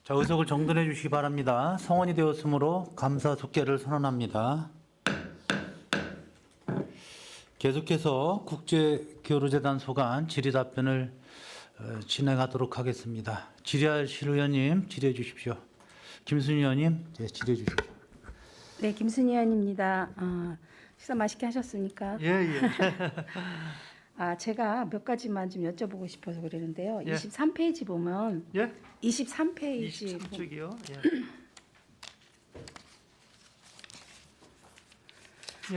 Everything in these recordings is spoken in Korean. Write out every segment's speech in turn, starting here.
자, 의석을 정돈해 주시기 바랍니다. 성원이 되었으므로 감사 숙계를 선언합니다. 계속해서 국제교류재단 소관 질의답변을 진행하도록 하겠습니다. 질의하실 의원님 질의해 주십시오. 김순희 의원님 질의해 주십시오. 네, 김순희 의원입니다. 식사 맛있게 하셨습니까? 예. 제가 몇 가지만 좀 여쭤보고 싶어서 그러는데요. 예. 23페이지 보면 예? 23페이지 23쪽이요. 예.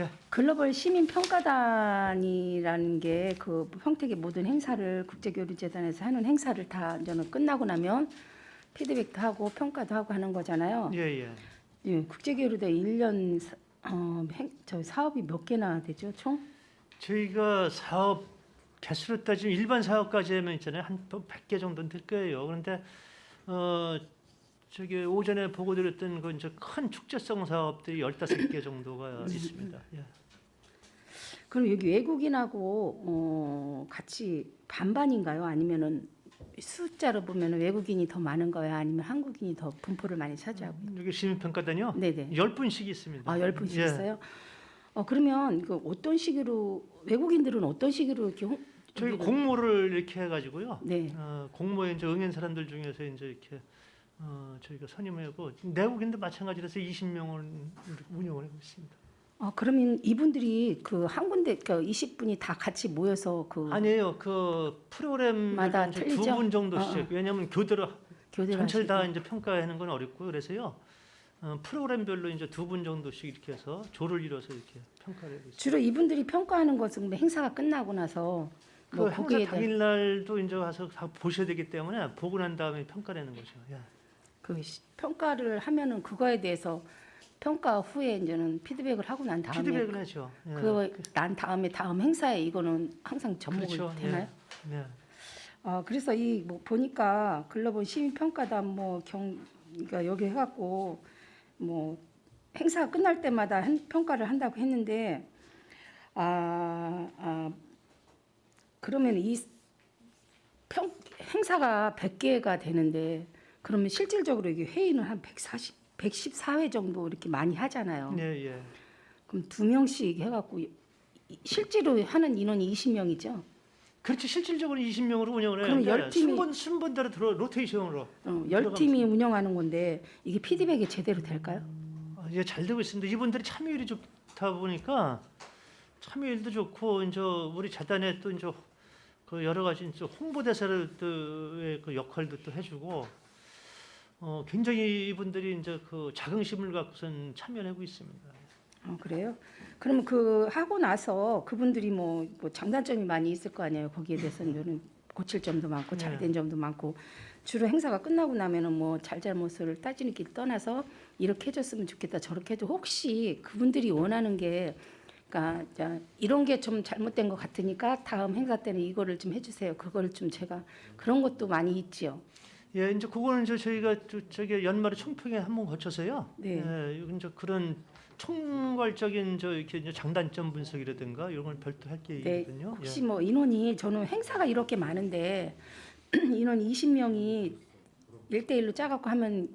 예. 글로벌 시민평가단이라는 게 그 평택의 모든 행사를 국제교류재단에서 하는 행사를 다 저는 끝나고 나면 피드백도 하고 평가도 하고 하는 거잖아요. 예. 예, 국제교류대 1년 저 사업이 몇 개나 되죠, 총? 저희가 사업 개수로 따지면 일반 사업까지 하면 있잖아요. 한 100개 정도는 될 거예요. 그런데 저기 오전에 보고 드렸던 그 이제 큰 축제성 사업들이 15개 정도가 있습니다. 예. 그럼 여기 외국인하고 같이 반반인가요? 아니면은 숫자로 보면 외국인이 더 많은 거야? 아니면 한국인이 더 분포를 많이 차지하고 있나요? 여기 시민평가단요. 네네. 10분씩 있습니다. 10분씩 예. 있어요? 그러면 그 어떤 식으로 외국인들은 어떤 식으로 이렇게 저희 공모를 이렇게 해가지고요. 네. 공모에 이제 응한 사람들 중에서 이제 이렇게 저희가 선임하고 내국인도 마찬가지로서 20명을 운영을 하고 있습니다. 그러면 이분들이 그 한 군데 그 20분이 다 같이 모여서 그 아니에요. 그 마다 프로그램마다 틀리죠? 2분 정도씩. 왜냐하면 교대로 교대를 전체를 다 하시고. 이제 평가하는 건 어렵고 그래서요. 프로그램별로 이제 2분 정도씩 이렇게 해서 조를 이뤄서 이렇게 평가를 하고 있습니다. 주로 이분들이 평가하는 것은 뭐 행사가 끝나고 나서 그 뭐 행사 거기에 대한 당일날도 이제 와서 다 보셔야 되기 때문에 보고 난 다음에 평가를 하는 거죠. 예. 평가를 하면은 그거에 대해서 평가 후에 이제는 피드백을 하고 난 다음에 피드백을 하죠. 예. 난 다음에 다음 행사에 이거는 항상 접목이 그렇죠. 되나요? 예. 그래서 이 뭐 보니까 글로벌 시민평가단 그러니까 여기 해갖고 뭐 행사가 끝날 때마다 평가를 한다고 했는데 그러면 행사가 100개가 되는데 그러면 실질적으로 이게 회의는 한 114회 정도 이렇게 많이 하잖아요. 예. 그럼 2명씩 해갖고 실제로 하는 인원이 20명이죠. 그렇죠. 실질적으로 20명으로 운영을 그럼 해요. 열 팀이- 순번대로 로테이션으로. 10팀이 운영하는 건데 이게 피드백이 제대로 될까요? 예, 잘 되고 있습니다. 이분들이 참여율이 좋다 보니까 참여율도 좋고 이제 우리 재단에 또 이제 그 여러 가지 이제 홍보대사의 그 역할도 또 해주고 굉장히 이분들이 이제 그 자긍심을 갖고선 참여하고 있습니다. 그래요? 그러면 그 하고 나서 그분들이 뭐 장단점이 많이 있을 거 아니에요. 거기에 대해서는 저는 고칠 점도 많고 잘된 점도 많고 주로 행사가 끝나고 나면은 뭐 잘잘못을 따지는 길 떠나서 이렇게 해줬으면 좋겠다 저렇게 해줘 혹시 그분들이 원하는 게 그러니까 자, 이런 게 좀 잘못된 것 같으니까 다음 행사 때는 이거를 좀 해주세요. 그거를 좀 제가 그런 것도 많이 있지요. 예, 이제 그거는 이제 저희가 저기 연말에 총평에 한번 거쳐서요. 네. 예, 이제 그런 총괄적인 이렇게 이제 장단점 분석이라든가 이런 걸 별도 할 네, 계획이거든요. 혹시 뭐 인원이 저는 행사가 이렇게 많은데 인원 20명이 1대1로 짜갖고 하면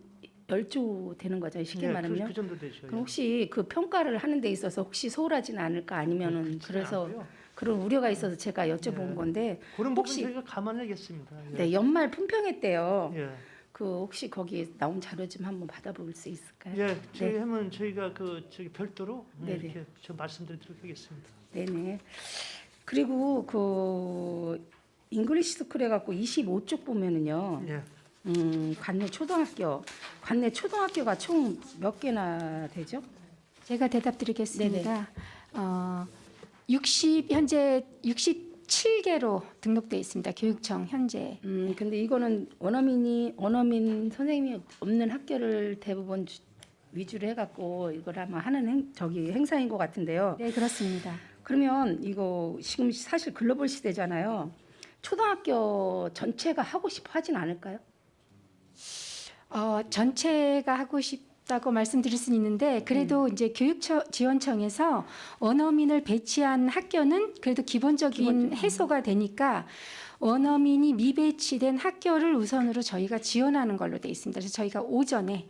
10조 되는 거죠. 쉽게 말하면. 그 정도 되죠. 그럼 혹시 그 평가를 하는 데 있어서 혹시 소홀하지는 않을까 아니면은 그렇지는 그래서 않고요. 그런 우려가 있어서 제가 여쭤본 건데 그런 부분 혹시- 저희가 감안하겠습니다. 예. 네, 연말 품평회 때요. 예. 그 혹시 거기에 나온 자료 좀 한번 받아볼 수 있을까요? 예, 저희 하면 저희가 저기 별도로 네네. 이렇게 좀 말씀드리도록 하겠습니다. 네네. 그리고 그 잉글리시 스쿨 해갖고 25쪽 보면은요. 예. 관내 초등학교가 총 몇 개나 되죠? 제가 대답드리겠습니다. 현재 67개로 등록되어 있습니다. 교육청 현재. 근데 이거는 원어민 선생님이 없는 학교를 대부분 위주로 해갖고 이걸 아마 하는 행사인 것 같은데요. 네, 그렇습니다. 그러면 이거 지금 사실 글로벌 시대잖아요. 초등학교 전체가 하고 싶어 하진 않을까요? 전체가 하고 싶다고 말씀드릴 수는 있는데 그래도 이제 교육지원청에서 원어민을 배치한 학교는 그래도 기본적인 해소가 되니까 원어민이 미배치된 학교를 우선으로 저희가 지원하는 걸로 돼 있습니다. 그래서 저희가 오전에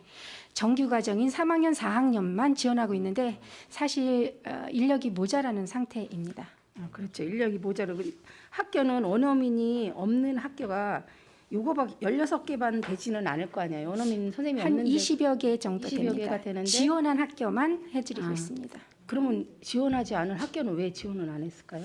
정규 과정인 3학년, 4학년만 지원하고 있는데 사실 인력이 모자라는 상태입니다. 그렇죠. 인력이 모자르고 학교는 원어민이 없는 학교가 요거밖에 16개만 되지는 않을 거 아니에요. 원어민 선생님이 한 없는데 20여 개 정도 20여 됩니다. 개가 되는데 지원한 학교만 해드리고 있습니다. 그러면 지원하지 않은 학교는 왜 지원을 안 했을까요?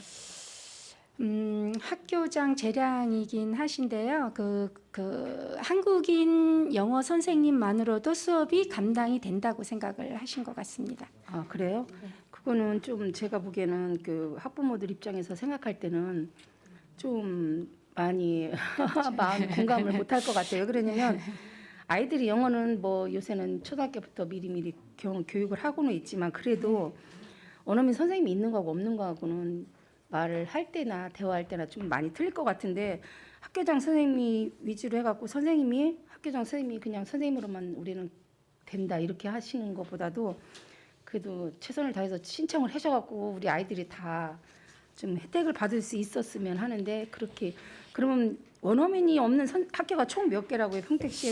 학교장 재량이긴 하신데요. 그 한국인 영어 선생님만으로도 수업이 감당이 된다고 생각을 하신 것 같습니다. 아 그래요? 그거는 좀 제가 보기에는 그 학부모들 입장에서 생각할 때는 좀 많이 마음 공감을 못할 것 같아요. 그러냐면 아이들이 영어는 뭐 요새는 초등학교부터 미리미리 교육을 하고는 있지만 그래도 원어민 선생님이 있는 거하고 없는 거하고는 말을 할 때나 대화할 때나 좀 많이 틀릴 것 같은데 학교장 선생님이 위주로 해갖고 학교장 선생님이 그냥 선생님으로만 우리는 된다 이렇게 하시는 것보다도 그래도 최선을 다해서 신청을 하셔갖고 우리 아이들이 다 좀 혜택을 받을 수 있었으면 하는데 그렇게 그러면 원어민이 없는 학교가 총 몇 개라고요? 평택시에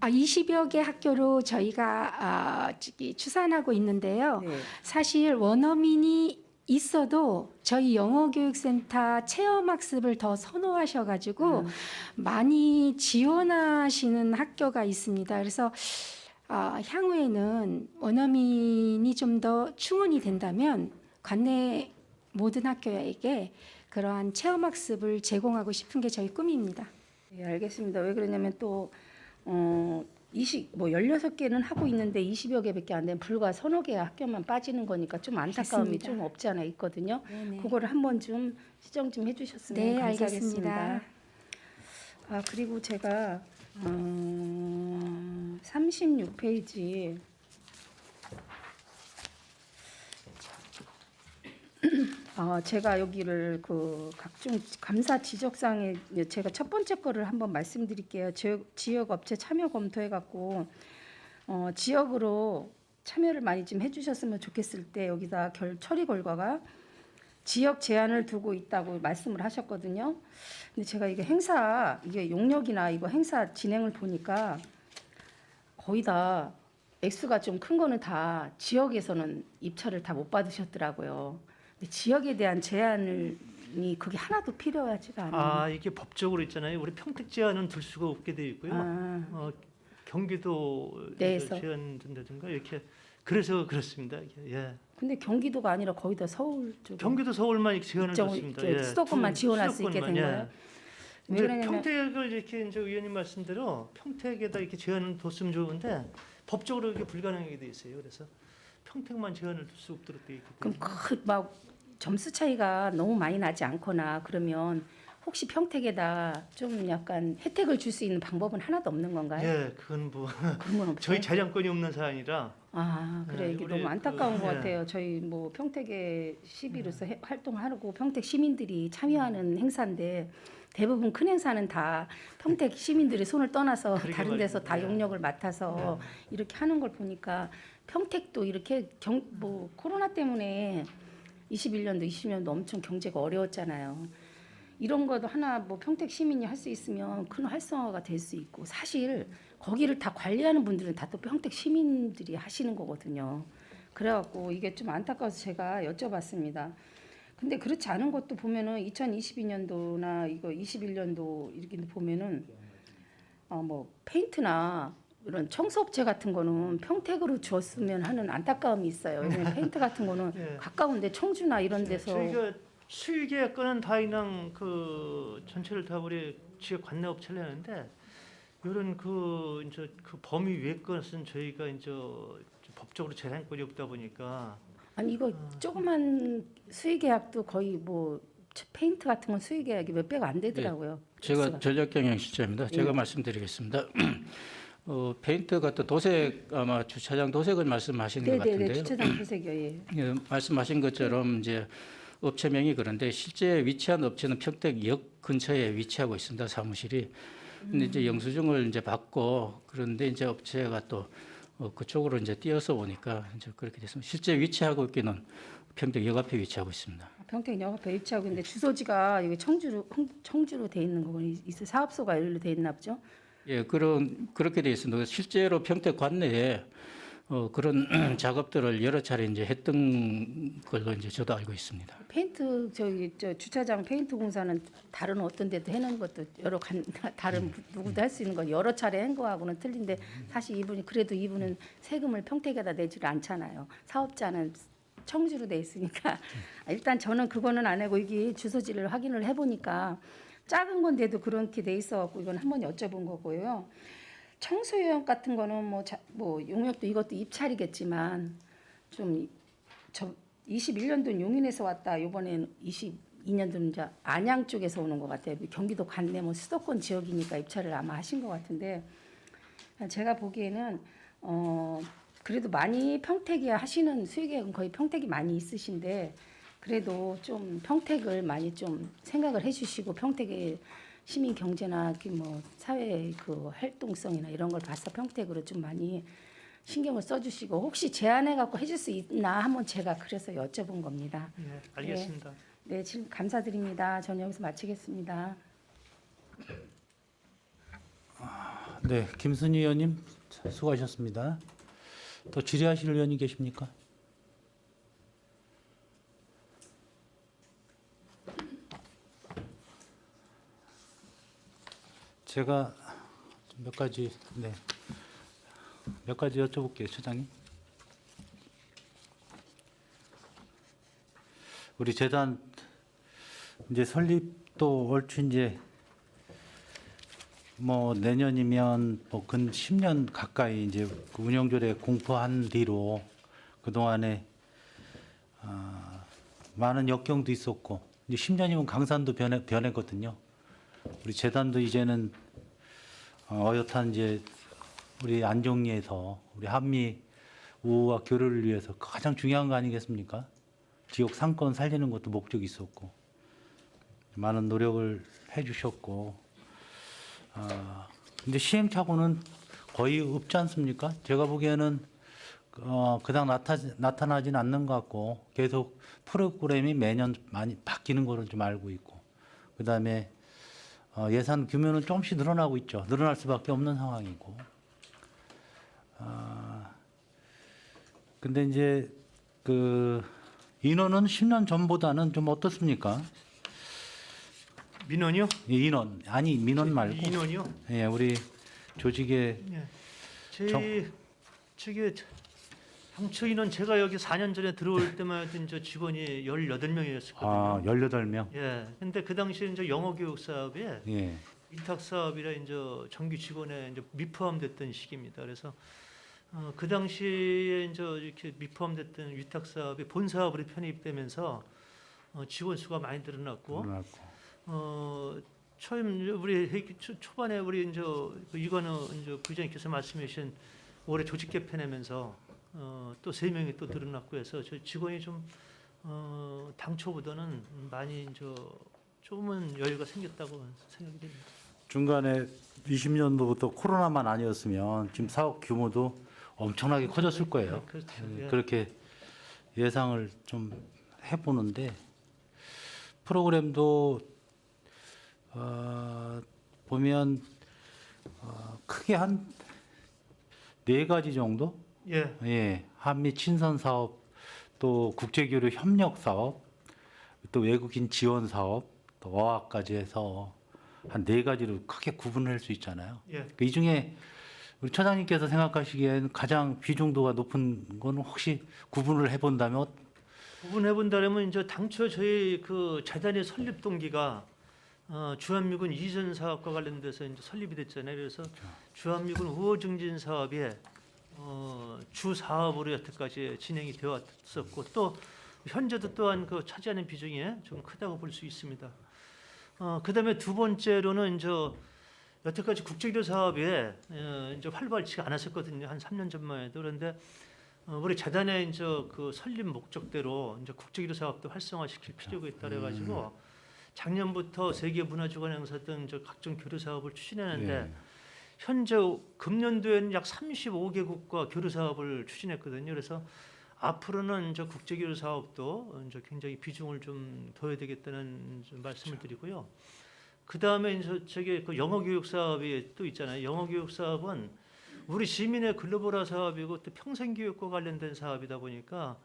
20여 개 학교로 저희가 추산하고 있는데요. 네. 사실 원어민이 있어도 저희 영어교육센터 체험학습을 더 선호하셔가지고 많이 지원하시는 학교가 있습니다. 그래서 향후에는 원어민이 좀 더 충원이 된다면 관내 모든 학교에게 그러한 체험학습을 제공하고 싶은 게 저희 꿈입니다. 네, 알겠습니다. 왜 그러냐면 또 16개는 하고 있는데 20여 개밖에 안 되면 불과 서너 개 학교만 빠지는 거니까 좀 안타까움이 맞습니다. 좀 없지 않아 있거든요. 네네. 그거를 한번 좀 시정 좀 해주셨으면 네, 감사하겠습니다. 알겠습니다. 그리고 제가 36페이지 제가 여기를 그 각종 감사 지적사항에 제가 첫 번째 거를 한번 말씀드릴게요. 지역 업체 참여 검토해 갖고 지역으로 참여를 많이 좀 해주셨으면 좋겠을 때 여기다 처리 결과가 지역 제한을 두고 있다고 말씀을 하셨거든요. 근데 제가 이게 용역이나 이거 행사 진행을 보니까 거의 다 액수가 좀 큰 거는 다 지역에서는 입찰을 다 못 받으셨더라고요. 근데 지역에 대한 제한이 그게 하나도 필요하지가 않아요. 이게 법적으로 있잖아요. 우리 평택 제한은 둘 수가 없게 돼 있고요. 경기도 내에서. 제한된다든가 이렇게 그래서 그렇습니다. 예. 근데 경기도가 아니라 거의 다 서울 쪽에 경기도 서울만 제한을 줬습니다. 수도권만 지원할 수 있게 된 수도권만, 거예요. 왜 이제 그러냐면 평택을 이렇게 이제 의원님 말씀대로 평택에다 이렇게 제한을 뒀으면 좋은데 법적으로 이게 불가능하게 돼 있어요. 그래서 평택만 제한을 둘 수 없도록 돼 있기 때문에. 그럼 막 점수 차이가 너무 많이 나지 않거나 그러면 혹시 평택에다 좀 약간 혜택을 줄 수 있는 방법은 하나도 없는 건가요? 예, 그건 뭐 그런 건 없어요. 저희 재량권이 없는 사안이라. 그래 네, 이게 우리 너무 안타까운 것 예. 같아요. 저희 뭐 평택의 시비로서 활동하고 평택 시민들이 참여하는 행사인데 대부분 큰 행사는 다 평택 시민들의 손을 떠나서 그러게 다른 데서 말입니다. 다 예. 용역을 맡아서 이렇게 하는 걸 보니까 평택도 이렇게 뭐 코로나 때문에 21년도 20년도 엄청 경제가 어려웠잖아요. 이런 것도 하나 뭐 평택 시민이 할 수 있으면 큰 활성화가 될 수 있고 사실 거기를 다 관리하는 분들은 다 또 평택 시민들이 하시는 거거든요. 그래갖고 이게 좀 안타까워서 제가 여쭤봤습니다. 근데 그렇지 않은 것도 보면은 2022년도나 이거 21년도 이렇게 보면은 뭐 페인트나 이런 청소업체 같은 거는 평택으로 줬으면 하는 안타까움이 있어요. 왜냐면 페인트 같은 거는 예. 가까운데 청주나 이런 데서 저희가 수익의 건은 다 그냥 그 전체를 다 우리 지역 관내 업체를 하는데 이런 그 이제 그 범위 외 것은 저희가 이제 법적으로 재량권이 없다 보니까 아니 이거 조그만 수의 계약도 거의 뭐 페인트 같은 건 수의 계약이 몇 배가 안 되더라고요. 제가 액수가. 전략경영실장입니다. 제가 말씀드리겠습니다. 페인트 같은 도색 아마 주차장 도색을 말씀하시는 것 네네네 같은데요. 주차장 도색이요. 예. 예, 말씀하신 것처럼 이제 업체명이 그런데 실제 위치한 업체는 평택역 근처에 위치하고 있습니다. 사무실이. 근데 이제 영수증을 이제 받고 그런데 이제 업체가 또 그쪽으로 이제 뛰어서 오니까 이제 그렇게 됐습니다. 실제 위치하고 있기는 평택역 앞에 위치하고 있습니다. 평택 영업회 입찰하고 있는데 주소지가 여기 청주로 돼 있는 거고 있어 사업소가 여기로 돼 있나 보죠? 예, 그렇게 돼 있습니다. 실제로 평택 관내에 그런 작업들을 여러 차례 이제 했던 걸로 이제 저도 알고 있습니다. 페인트 저 주차장 페인트 공사는 다른 어떤 데도 해놓은 것도 다른 누구도 할 수 있는 거 여러 차례 한 거하고는 틀린데 사실 이분은 세금을 평택에다 내지를 않잖아요. 사업자는 청주로 돼 있으니까 일단 저는 그거는 안 하고 이게 주소지를 확인을 해보니까 작은 건데도 그렇게 돼 있어갖고 이건 한번 여쭤본 거고요. 청소용 같은 거는 뭐 용역도 이것도 입찰이겠지만 좀 21년도는 용인에서 왔다. 이번엔 22년도는 이제 안양 쪽에서 오는 것 같아요. 경기도 관내 뭐 수도권 지역이니까 입찰을 아마 하신 것 같은데 제가 보기에는 그래도 많이 평택에 하시는 수익액은 거의 평택이 많이 있으신데 그래도 좀 평택을 많이 좀 생각을 해주시고 평택의 시민 경제나 뭐 사회 그 활동성이나 이런 걸 봐서 평택으로 좀 많이 신경을 써주시고 혹시 제안해 갖고 해줄 수 있나 한번 제가 그래서 여쭤본 겁니다. 네, 알겠습니다. 네, 지금 감사드립니다. 전 여기서 마치겠습니다. 네, 김순희 의원님 수고하셨습니다. 또 질의하실 의원이 계십니까? 제가 몇 가지 여쭤볼게요, 처장님. 우리 재단 이제 설립도 얼추 이제 뭐 내년이면 뭐 근 10년 가까이 이제 그 운영조례 공포한 뒤로 그 동안에 많은 역경도 있었고 이제 10년이면 강산도 변했거든요. 우리 재단도 이제는 어엿한 이제 우리 안정리에서 우리 한미 우호와 교류를 위해서 가장 중요한 거 아니겠습니까? 지역 상권 살리는 것도 목적이 있었고 많은 노력을 해주셨고 근데 시행착오는 거의 없지 않습니까? 제가 보기에는 그닥 나타나진 않는 것 같고 계속 프로그램이 매년 많이 바뀌는 거를 좀 알고 있고 그다음에 예산 규모는 조금씩 늘어나고 있죠. 늘어날 수밖에 없는 상황이고. 근데 이제 그 인원은 10년 전보다는 좀 어떻습니까? 민원이요? 인원 민원 말고. 인원이요? 예, 우리 조직의 예. 저기 당초 인원 제가 여기 4년 전에 들어올 때만 해도 이제 직원이 18명이었거든요. 18명. 예. 근데 그 당시에 이제 영어 교육 사업에 예. 위탁 사업이라 이제 정규 직원에 이제 미포함됐던 시기입니다. 그래서 그 당시에 이제 이렇게 미포함됐던 위탁 사업이 본 사업으로 편입되면서 직원 수가 많이 늘어났고 처음 우리 초반에 우리 이제 이거는 이제 부장님께서 말씀하신 올해 조직 개편하면서 또 3명이 또 늘어났고 해서 저 직원이 좀 당초보다는 많이 이제 조금은 여유가 생겼다고 생각이 됩니다. 중간에 20년도부터 코로나만 아니었으면 지금 사업 규모도 엄청나게 커졌을 거예요. 그렇죠. 예. 그렇게 예상을 좀 해보는데 프로그램도 보면 크게 한 4가지 정도? 예. 예, 한미 친선 사업, 또 국제교류 협력 사업, 또 외국인 지원 사업, 또 어학까지 해서 한 4가지로 크게 구분을 할 수 있잖아요. 예. 이 중에 우리 처장님께서 생각하시기에는 가장 비중도가 높은 건 혹시 구분을 해본다면 구분해 본다면 이제 당초 저희 그 재단의 설립 동기가 주한미군 이전 사업과 관련돼서 이제 설립이 됐잖아요. 그래서 주한미군 우호 증진 사업이 주 사업으로 여태까지 진행이 되어 왔었고 또 현재도 또한 그 차지하는 비중이 좀 크다고 볼 수 있습니다. 그다음에 두 번째로는 이제 여태까지 국제교류 사업에 이제 활발치가 않았었거든요. 한 3년 전만 해도. 그런데 우리 재단의 이제 그 설립 목적대로 이제 국제교류 사업도 활성화시킬 필요가 있다 그래가지고 작년부터 세계 문화주간 행사 등 이제 각종 교류 사업을 추진하는데 예. 현재 금년도에는 약 35개국과 교류 사업을 추진했거든요. 그래서 앞으로는 저 국제교류 사업도 이제 굉장히 비중을 좀 둬야 되겠다는 좀 말씀을 드리고요. 그 다음에 이제 저기 그 영어 교육 사업이 또 있잖아요. 영어 교육 사업은 우리 시민의 글로벌화 사업이고 또 평생 교육과 관련된 사업이다 보니까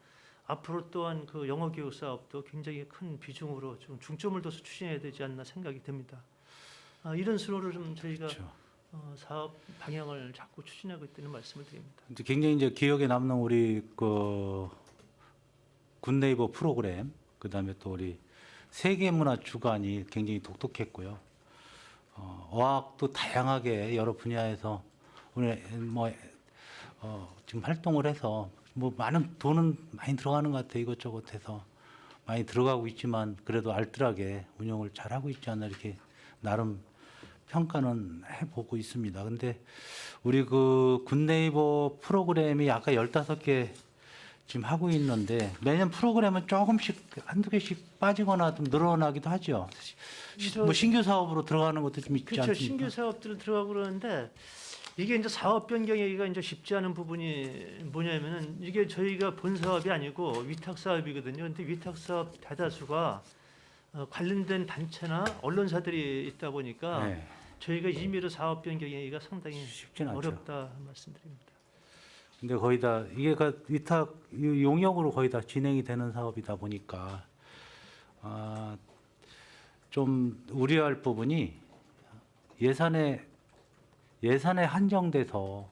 앞으로 또한 그 영어 교육 사업도 굉장히 큰 비중으로 좀 중점을 둬서 추진해야 되지 않나 생각이 듭니다. 이런 수로로 좀 저희가 그렇죠. 사업 방향을 자꾸 추진하고 있다는 말씀을 드립니다. 이제 굉장히 이제 기억에 남는 우리 그 굿네이버 프로그램, 그다음에 또 우리 세계문화 주간이 굉장히 독특했고요. 어학도 다양하게 여러 분야에서 오늘 지금 활동을 해서 뭐 많은 돈은 많이 들어가는 것 같아요. 이것저것 해서 많이 들어가고 있지만 그래도 알뜰하게 운영을 잘 하고 있지 않나 이렇게 나름 평가는 해보고 있습니다. 근데 우리 그 굿네이버 프로그램이 아까 15개 지금 하고 있는데 매년 프로그램은 조금씩 한두 개씩 빠지거나 좀 늘어나기도 하죠. 뭐 신규 사업으로 들어가는 것도 좀 있지 그렇죠. 않습니까? 신규 사업들을 들어가고 그러는데 이게 이제 사업 변경하기가 이제 쉽지 않은 부분이 뭐냐면은 이게 저희가 본 사업이 아니고 위탁 사업이거든요. 근데 위탁 사업 대다수가 관련된 단체나 언론사들이 있다 보니까 네, 저희가 임의로 사업 변경하기가 상당히 쉽진 않죠. 어렵다 말씀드립니다. 근데 거의 다 이게 위탁 용역으로 거의 다 진행이 되는 사업이다 보니까 좀 우려할 부분이 예산에 한정돼서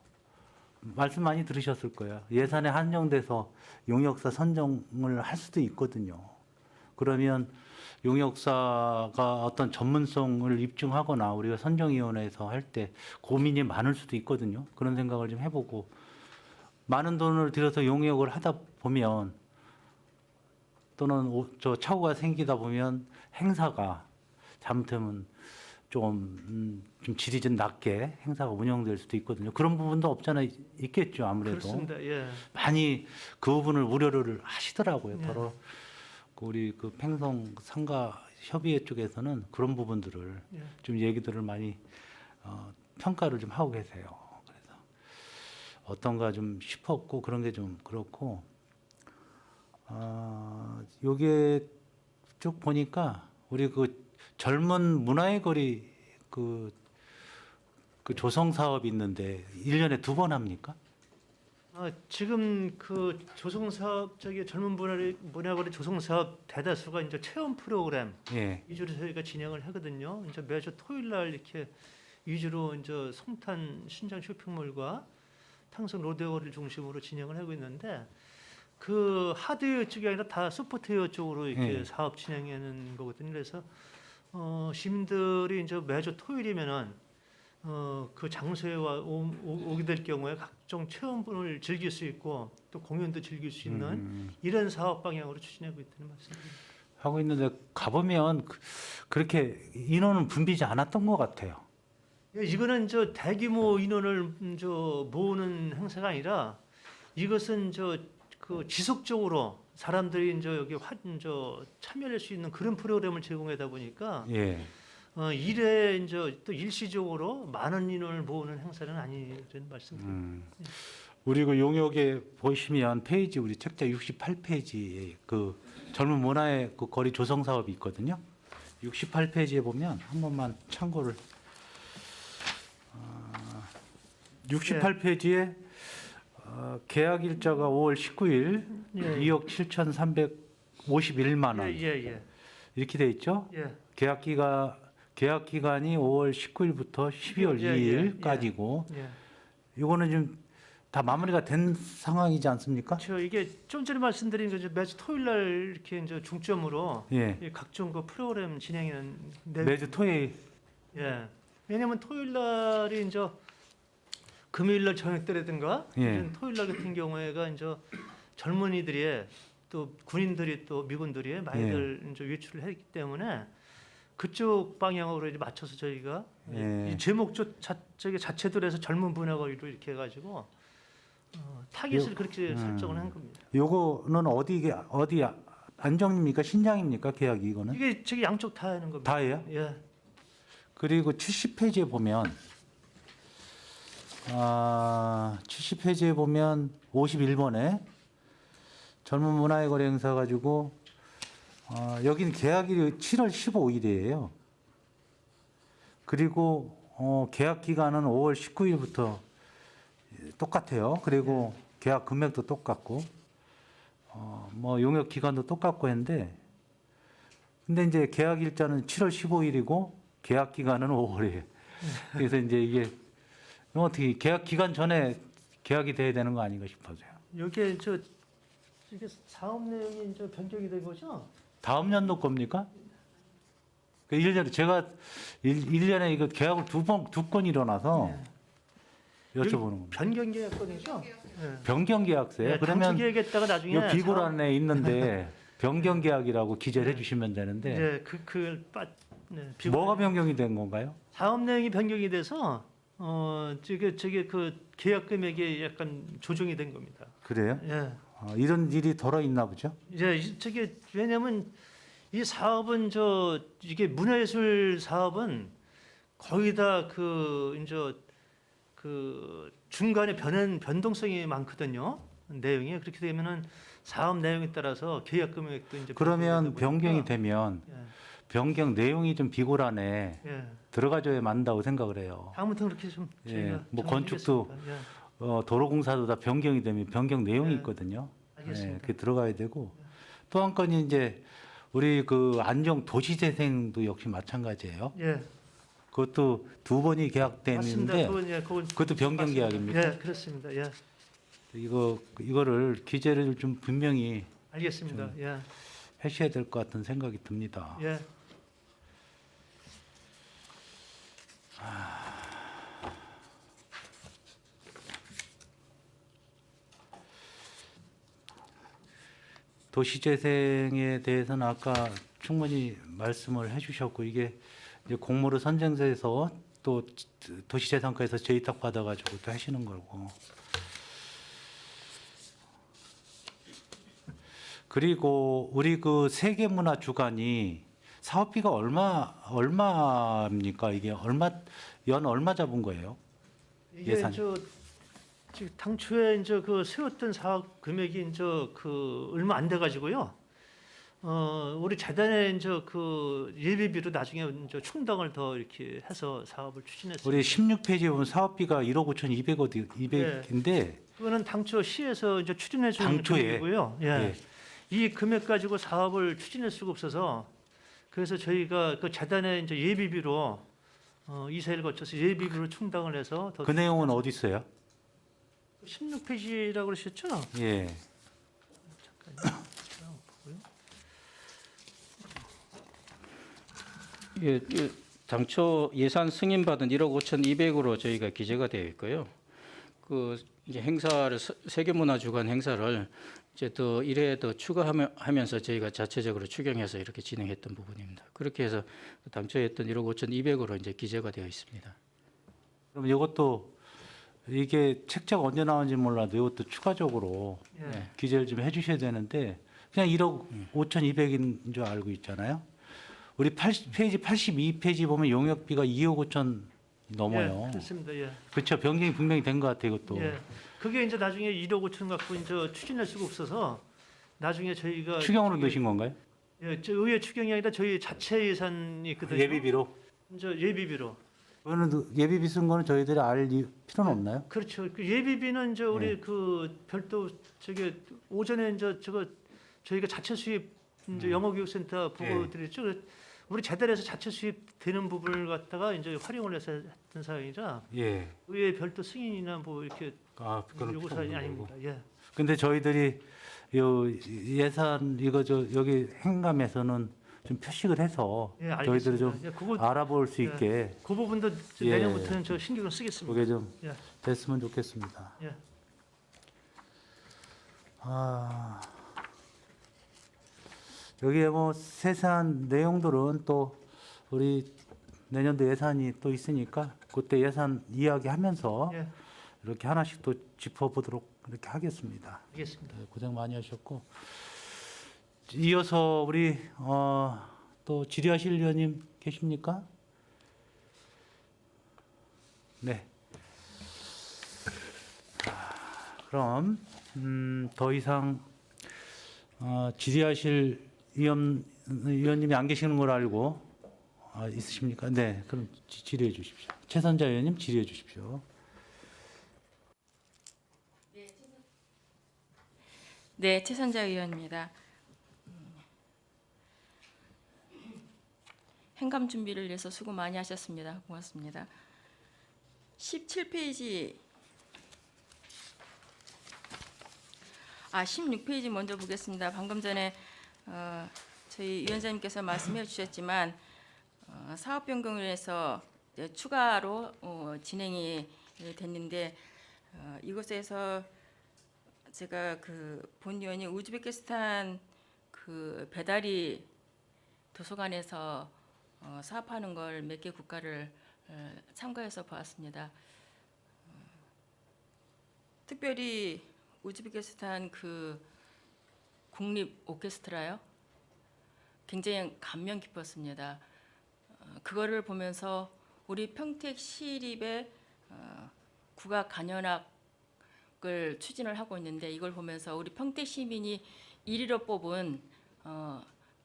말씀 많이 들으셨을 거예요. 예산에 한정돼서 용역사 선정을 할 수도 있거든요. 그러면 용역사가 어떤 전문성을 입증하거나 우리가 선정위원회에서 할 때 고민이 많을 수도 있거든요. 그런 생각을 좀 해보고 많은 돈을 들여서 용역을 하다 보면 또는 저 착오가 생기다 보면 행사가 잘못하면 좀 질이 좀 낮게 행사가 운영될 수도 있거든요. 그런 부분도 없잖아 있겠죠. 아무래도 그렇습니다. 예. 많이 그 부분을 우려를 하시더라고요. 네. 더러 우리 그 팽성 상가 협의회 쪽에서는 그런 부분들을 예. 좀 얘기들을 많이 평가를 좀 하고 계세요. 그래서 어떤가 좀 싶었고 그런 게 좀 그렇고 요게 쭉 보니까 우리 그 젊은 문화의 거리 그 조성 사업이 있는데 1년에 2번 합니까? 지금 그 조성 사업 저기 젊은 문화거리 조성 사업 대다수가 이제 체험 프로그램 예. 위주로 저희가 진행을 하거든요. 이제 매주 토요일 날 이렇게 위주로 이제 성탄 신장 쇼핑몰과 탕성 로데오를 중심으로 진행을 하고 있는데 그 하드웨어 쪽이 아니라 다 소프트웨어 쪽으로 이렇게 사업 진행하는 거거든요. 그래서 시민들이 이제 매주 토요일이면은 그 장소에 오게 될 경우에 각종 체험을 즐길 수 있고 또 공연도 즐길 수 있는 이런 사업 방향으로 추진하고 있다는 말씀입니다. 하고 있는데 가보면 그렇게 인원은 붐비지 않았던 것 같아요. 예, 이거는 저 대규모 인원을 모으는 행사가 아니라 이것은 그 지속적으로 사람들이 이제 여기 참여할 수 있는 그런 프로그램을 제공하다 보니까 예. 일에 이제 또 일시적으로 많은 인원을 모으는 행사는 아니라는 말씀드립니다. 우리 그 용역에 보시면 페이지 우리 책자 68페이지에 그 젊은 문화의 그 거리 조성 사업이 있거든요. 68페이지에 보면 한 번만 참고를 68페이지에 계약 일자가 5월 19일 예. 2억 7,351만 원 예. 이렇게 돼 있죠. 예. 계약 기간이 5월 19일부터 12월 예. 2일까지고 예. 이거는 좀 다 마무리가 된 상황이지 않습니까? 이게 좀 전에 말씀드린 거죠. 매주 토요일 날 이렇게 이제 중점으로 예. 이 각종 그 프로그램 진행하는 매주 토요일 예. 왜냐면 토요일 날이 이제 금요일 날 저녁 때라든가 예. 이런 토요일 날 같은 경우에가 이제 젊은이들이 또 군인들이 또 미군들이 많이들 이제 외출을 했기 때문에 그쪽 방향으로 이제 맞춰서 저희가 예. 이 제목조 자체도 해서 젊은 문화거리로 이렇게 해가지고 타깃을 그렇게 설정을 한 겁니다. 요거는 어디 안정입니까? 신장입니까? 계약이 이거는? 이게 저기 양쪽 다 하는 겁니다. 다예요? 예. 그리고 70페이지에 보면 70페이지에 보면 51번에 젊은 문화의 거래 행사 가지고 여기는 계약일이 7월 15일이에요. 그리고 계약 기간은 5월 19일부터 똑같아요. 그리고 계약 금액도 똑같고 뭐 용역 기간도 똑같고 했는데 근데 이제 계약 일자는 7월 15일이고 계약 기간은 5월이에요. 그래서 이제 이게 어떻게 계약 기간 전에 계약이 돼야 되는 거 아닌가 싶어서요. 여기에 이게 사업 내용이 이제 변경이 된 거죠? 다음 연도 겁니까? 그 1년에 제가 1년에 이거 계약을 두 건 일어나서 여쭤보는 겁니다. 변경 계약권이죠? 변경 계약서예요. 네, 그러면 당초 계획했다가 나중에 이 비고란에 있는데 변경 계약이라고 기재를 해주시면 되는데 이제 뭐가 변경이 된 건가요? 사업 내용이 변경이 돼서 저게 그 계약 금액이 약간 조정이 된 겁니다. 그래요? 예. 이런 일이 덜어 있나 보죠? 이제 저게 왜냐면 이 사업은 이게 문화예술 사업은 거의 다 이제 그 중간에 변동성이 많거든요. 내용이 그렇게 되면은 사업 내용에 따라서 계약 금액도 이제 그러면 변경이 변경이 되다 되면 보니까, 변경 내용이 좀 비고란에 예. 들어가줘야 만다고 생각을 해요. 아무튼 그렇게 좀 예, 저희가 뭐 정리하겠습니다. 건축도 예. 도로공사도 다 변경이 되면 변경 내용이 네. 있거든요. 알겠습니다. 그게 들어가야 되고 또 한 건이 이제 우리 그 안정 도시재생도 역시 마찬가지예요. 예. 그것도 두 번이 맞습니다. 계약됐는데 그건 그것도 변경 맞습니다. 계약입니까? 예, 그렇습니다. 예, 이거를 기재를 좀 분명히 알겠습니다. 예, 하셔야 될 것 같은 생각이 듭니다. 예. 도시재생에 대해서는 아까 충분히 말씀을 해주셨고 이게 이제 공모를 선정해서 또 도시재생과에서 재위탁 받아가지고 또 하시는 거고 그리고 우리 그 세계문화주간이 사업비가 얼마입니까? 이게 얼마 잡은 거예요? 이게 예산. 지금 당초에 이제 그 세웠던 사업 금액이 이제 얼마 안 돼 가지고요. 우리 재단에 이제 그 예비비로 나중에 이제 충당을 더 이렇게 해서 사업을 추진했습니다. 우리 16페이지에 보면 사업비가 1억 5,200인데 그거는 당초 시에서 이제 추진해 준 당초에. 금액이고요. 예. 예. 이 금액 가지고 사업을 추진할 수가 없어서 그래서 저희가 그 재단에 이제 예비비로 이사를 거쳐서 예비비로 충당을 해서 더 그 내용은 어디 있어요? 16페이지라고 그러셨죠? 예. 예, 당초 예산 승인받은 1억 5,200으로 저희가 기재가 되어 있고요. 그 이제 행사를 세계문화주간 행사를 이제 더 1회 더 추가하면서 저희가 자체적으로 추경해서 이렇게 진행했던 부분입니다. 그렇게 해서 당초 했던 1억 5,200으로 이제 기재가 되어 있습니다. 그럼 이것도 이게 책자가 언제 나온지 몰라도 이것도 추가적으로 예. 기재를 좀 해주셔야 되는데 그냥 1억 5,200인 줄 알고 있잖아요. 우리 80페이지, 82페이지 보면 용역비가 2억 5천 넘어요. 예, 그렇습니다. 예. 그렇죠. 변경이 분명히 된 것 같아요. 이것도. 예. 그게 이제 나중에 1억 5천 갖고 이제 추진할 수가 없어서 나중에 저희가 추경으로 넣으신 건가요? 예, 저 의회 추경이 아니라 저희 자체 예산이 있거든요. 예비비로. 이제 예비비로. 그거는 예비비 쓴 거는 저희들이 알 필요는 없나요? 그렇죠. 그 예비비는 이제 우리 네. 그 별도 오전에 이제 저희가 자체 수입 이제 영어교육센터 보고 네. 드렸죠. 우리 재단에서 자체 수입되는 부분을 갖다가 이제 활용을 해서 했던 사항이라 예. 의회 별도 승인이나 뭐 이렇게 그건 요구 필요 사항이 없는 거고. 아닙니다. 예. 근데 저희들이 요 예산 이거 여기 행감에서는 좀 표식을 해서 예, 저희들이 좀 알겠습니다. 예, 그거 알아볼 수 예. 있게 그 부분도 예. 내년부터는 저 신경을 쓰겠습니다. 그게 좀 예. 됐으면 좋겠습니다. 예. 여기에 뭐 세세한 내용들은 또 우리 내년도 예산이 또 있으니까 그때 예산 이야기하면서 예. 이렇게 하나씩 또 짚어보도록 이렇게 하겠습니다. 알겠습니다. 네, 고생 많이 하셨고 이어서 우리 또 지리하실 의원님 계십니까? 네. 그럼 더 이상 질의하실 의원님이 안 계시는 걸 알고 있으십니까? 네, 그럼 질의해 주십시오. 최선자 의원님 질의해 주십시오. 네, 최선자 의원입니다. 행감 준비를 위해서 수고 많이 하셨습니다. 고맙습니다. 17페이지, 16페이지 먼저 보겠습니다. 방금 전에 저희 위원장님께서 말씀해 주셨지만 사업 변경을 해서 이제 추가로 진행이 됐는데 이곳에서 제가 그 본위원이 우즈베키스탄 그 배달이 도서관에서 사업하는 걸 몇 개 국가를 참가해서 보았습니다. 특별히 우즈베키스탄 그 국립 오케스트라요. 굉장히 감명 깊었습니다. 그거를 보면서 우리 평택 시립의 국악 간현악을 추진을 하고 있는데 이걸 보면서 우리 평택 시민이 1위로 뽑은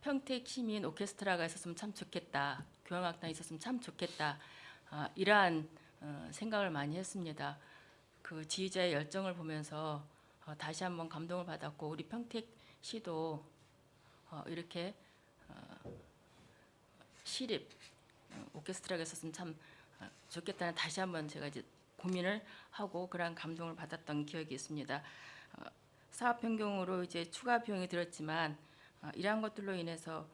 평택 시민 오케스트라가 있었으면 참 좋겠다. 교향악단이 있었으면 참 좋겠다. 이러한 생각을 많이 했습니다. 그 지휘자의 열정을 보면서 다시 한번 감동을 받았고 우리 평택시도 이렇게 시립 오케스트라가 있었으면 참 좋겠다는 다시 한번 제가 이제 고민을 하고 그런 감동을 받았던 기억이 있습니다. 사업 변경으로 이제 추가 비용이 들었지만 이러한 것들로 인해서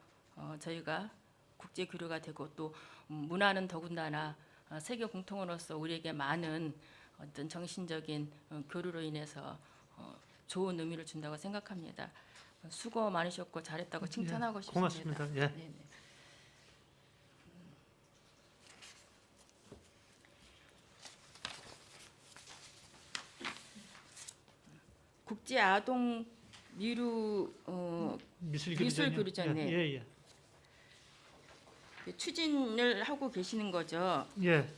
저희가 국제 교류가 되고 또 문화는 더군다나 세계 공통어로서 우리에게 많은 어떤 정신적인 교류로 인해서 좋은 의미를 준다고 생각합니다. 수고 많으셨고 잘했다고 칭찬하고 싶습니다. 고맙습니다. 예. 네네. 국제 아동 미루 미술 교류전 네. 예. 추진을 하고 계시는 거죠. 예.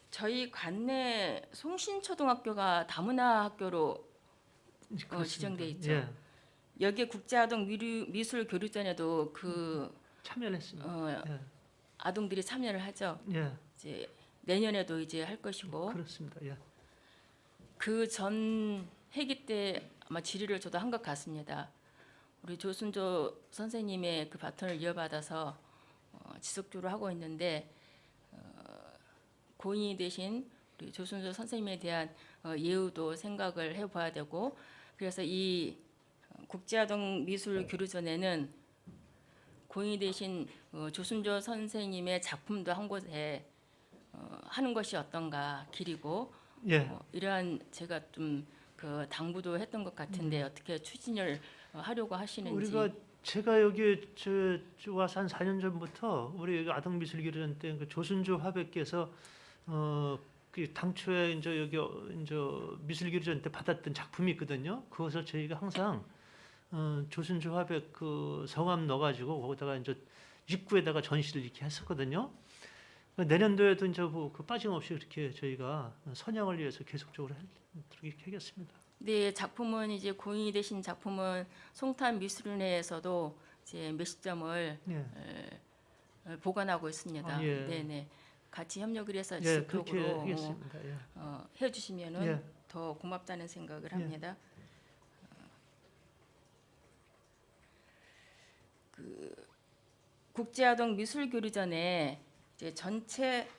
저희 관내 송신초등학교가 다문화 학교로 그렇습니다. 지정돼 있죠. 예. 여기에 국제아동 미술 교류전에도 그 참여를 했습니다. 예. 아동들이 참여를 하죠. 예. 이제 내년에도 이제 할 것이고 그렇습니다. 예. 그 전 회기 때 아마 질의를 저도 한 것 같습니다. 우리 조순조 선생님의 그 바톤을 이어받아서 지속적으로 하고 있는데 고인이 되신 우리 조순조 선생님에 대한 예우도 생각을 해봐야 되고 그래서 이 국제아동 미술 교류전에는 고인이 되신 조순조 선생님의 작품도 한 곳에 하는 것이 어떤가 길이고 예. 이러한 제가 좀 그 당부도 했던 것 같은데 어떻게 추진을 하려고 하시는지. 우리가 제가 여기 저 와서 한 4년 전부터 우리 아동 미술 교류전 때 그 조순조 화백께서 그 당초에 이제 여기 이제 미술 교류전 때 받았던 작품이 있거든요. 그것을 저희가 항상 조순조 화백 그 성함 넣어가지고 거기다가 이제 입구에다가 전시를 이렇게 했었거든요. 내년도에도 이제 그 빠짐없이 그렇게 저희가 선양을 위해서 계속적으로 이렇게 하겠습니다. 네, 작품은 이제 고인이 되신 작품은 송탄 미술원에서도 이제 몇십 점을 예. 보관하고 있습니다. 예. 네네. 같이 협력을 해서 예, 그렇게 지속적으로 하겠습니다. 예. 해주시면은 예. 더 고맙다는 생각을 예. 합니다. 그 국제아동 미술교류전에 이제 전체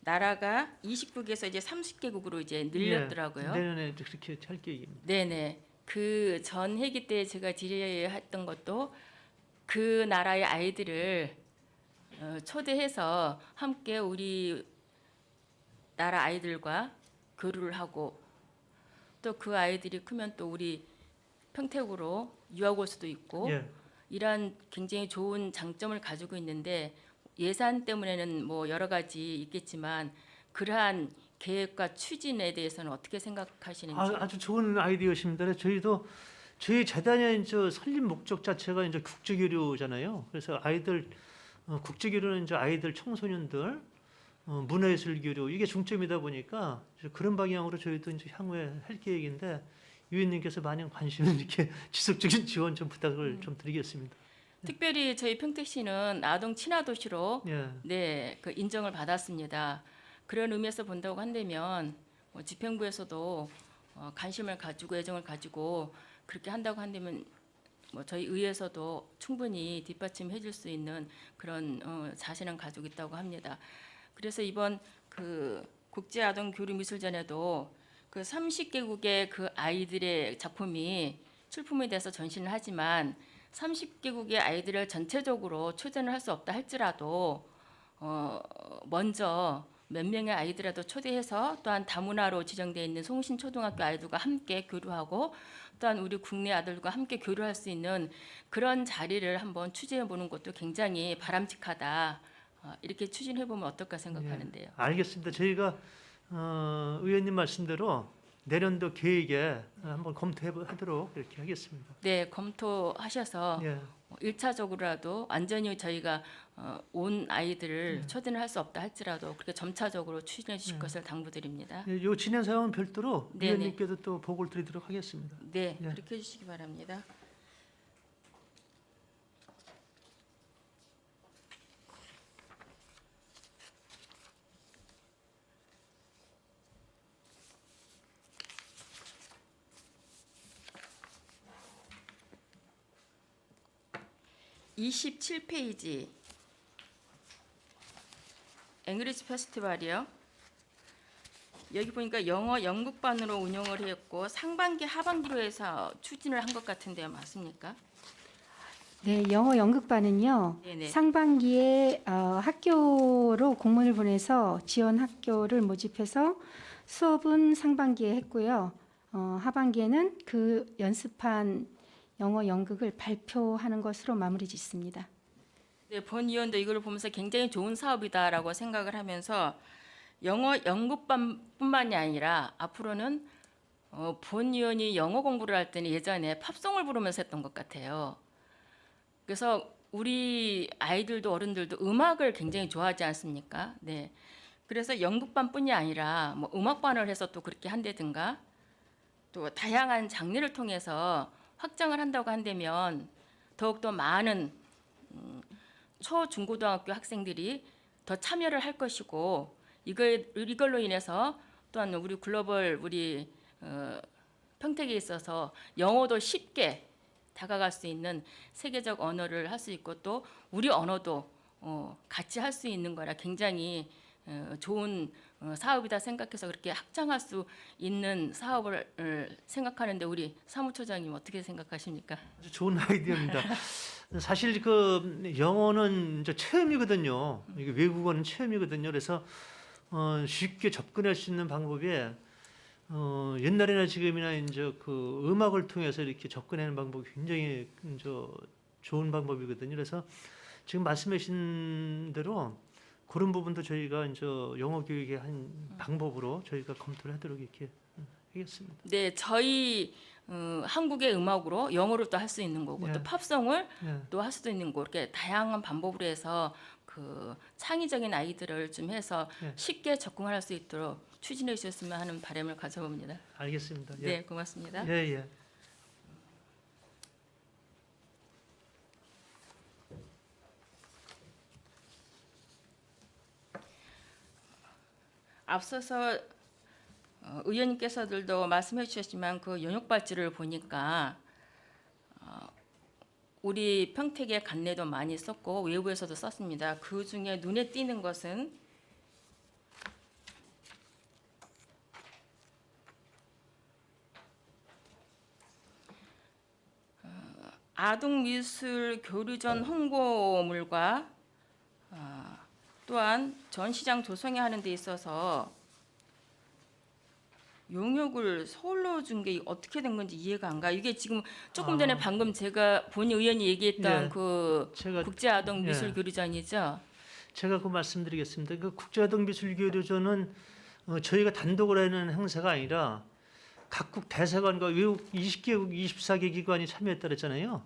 나라가 29개에서 이제 30개국으로 이제 늘렸더라고요. 예. 내년에 그렇게 할 계획입니다. 네네. 그 전 회기 때 제가 질의했던 것도 그 나라의 아이들을 초대해서 함께 우리 나라 아이들과 교류를 하고 또 그 아이들이 크면 또 우리 평택으로 유학 올 수도 있고 예. 이러한 굉장히 좋은 장점을 가지고 있는데 예산 때문에는 뭐 여러 가지 있겠지만 그러한 계획과 추진에 대해서는 어떻게 생각하시는지. 아주 좋은 아이디어십니다. 저희도 저희 재단의 이제 설립 목적 자체가 이제 국제교류잖아요. 그래서 아이들 국제교류는 이제 아이들, 청소년들 문화예술 교류 이게 중점이다 보니까 이제 그런 방향으로 저희도 이제 향후에 할 계획인데 위원님께서 많은 관심을 이렇게 지속적인 지원 좀 부탁을 좀 드리겠습니다. 특별히 저희 평택시는 아동 친화 도시로 예. 네, 그 인정을 받았습니다. 그런 의미에서 본다고 한다면 뭐 집행부에서도 관심을 가지고 애정을 가지고 그렇게 한다고 한다면 뭐 저희 의회에서도 충분히 뒷받침해 줄 수 있는 그런 자신은 가지고 있다고 합니다. 그래서 이번 그 국제 아동 교류 미술전에도 그 30개국의 그 아이들의 작품이 출품이 돼서 전시를 하지만 30개국의 아이들을 전체적으로 초대는 할 수 없다 할지라도 먼저 몇 명의 아이들이라도 초대해서 또한 다문화로 지정되어 있는 송신초등학교 아이들과 함께 교류하고 또한 우리 국내 아들과 함께 교류할 수 있는 그런 자리를 한번 추진해 보는 것도 굉장히 바람직하다. 이렇게 추진해 보면 어떨까 생각하는데요. 예, 알겠습니다. 저희가 의원님 말씀대로 내년도 계획에 한번 검토하도록 이렇게 하겠습니다. 네, 검토하셔서 예. 1차적으로라도 완전히 저희가 온 아이들을 초대는 할 수 없다 할지라도 그렇게 점차적으로 추진해 주실 것을 당부드립니다. 예, 요 진행 사항은 별도로 네네. 위원님께도 또 보고를 드리도록 하겠습니다. 네, 예. 그렇게 해주시기 바랍니다. (27페이지) 앵그리지 페스티벌이요. 여기 보니까 영어 연극반으로 운영을 했고 상반기 하반기로 해서 추진을 한 것 같은데요, 맞습니까? 네, 영어 연극반은요. 네네. 상반기에 학교로 공문을 보내서 지원 학교를 모집해서 수업은 상반기에 했고요. 하반기에는 그 연습한 영어 연극을 발표하는 것으로 마무리 짓습니다. 네, 본 의원도 이걸 보면서 굉장히 좋은 사업이다라고 생각을 하면서 영어 연극반뿐만이 아니라 앞으로는 본 의원이 영어 공부를 할 때는 예전에 팝송을 부르면서 했던 것 같아요. 그래서 우리 아이들도 어른들도 음악을 굉장히 좋아하지 않습니까? 네. 그래서 연극반뿐이 아니라 뭐 음악반을 해서 또 그렇게 한다든가 또 다양한 장르를 통해서 확장을 한다고 한다면 더욱더 많은 초, 중고등학교 학생들이 더 참여를 할 것이고 이걸로 인해서 또한 우리 글로벌 우리 평택에 있어서 영어도 쉽게 다가갈 수 있는 세계적 언어를 할 수 있고 또 우리 언어도 같이 할 수 있는 거라 굉장히 좋은 사업이다 생각해서 그렇게 확장할 수 있는 사업을 생각하는데 우리 사무처장님 어떻게 생각하십니까? 아주 좋은 아이디어입니다. 사실 그 영어는 이제 체험이거든요. 이게 외국어는 체험이거든요. 그래서 쉽게 접근할 수 있는 방법이 옛날이나 지금이나 이제 그 음악을 통해서 이렇게 접근하는 방법이 굉장히 이제 좋은 방법이거든요. 그래서 지금 말씀하신 대로 그런 부분도 저희가 이제 영어 교육의 한 방법으로 저희가 검토를 하도록 이렇게 하겠습니다. 네, 저희 한국의 음악으로 영어를 또 할 수 있는 거고 예. 또 팝송을 예. 또 할 수도 있는 거 이렇게 다양한 방법으로 해서 그 창의적인 아이들을 좀 해서 예. 쉽게 접근할 수 있도록 추진해 주셨으면 하는 바람을 가져봅니다. 알겠습니다. 예. 네, 고맙습니다. 예, 예. 앞서서 의원님께서들도 말씀해 주셨지만 그 연육발찌를 보니까 우리 평택의 관내도 많이 썼고 외부에서도 썼습니다. 그 중에 눈에 띄는 것은 아동미술 교류전 홍보물과 또한 전시장 조성회 하는 데 있어서 용역을 서울로 준 게 어떻게 된 건지 이해가 안 가. 이게 지금 조금 전에 방금 제가 본 의원이 얘기했던 예. 그 제가 국제아동미술교류전이죠. 제가 그 말씀드리겠습니다. 그 국제아동미술교류전은 저희가 단독으로 하는 행사가 아니라 각국 대사관과 외국 20개국 24개 기관이 참여했다 그랬잖아요.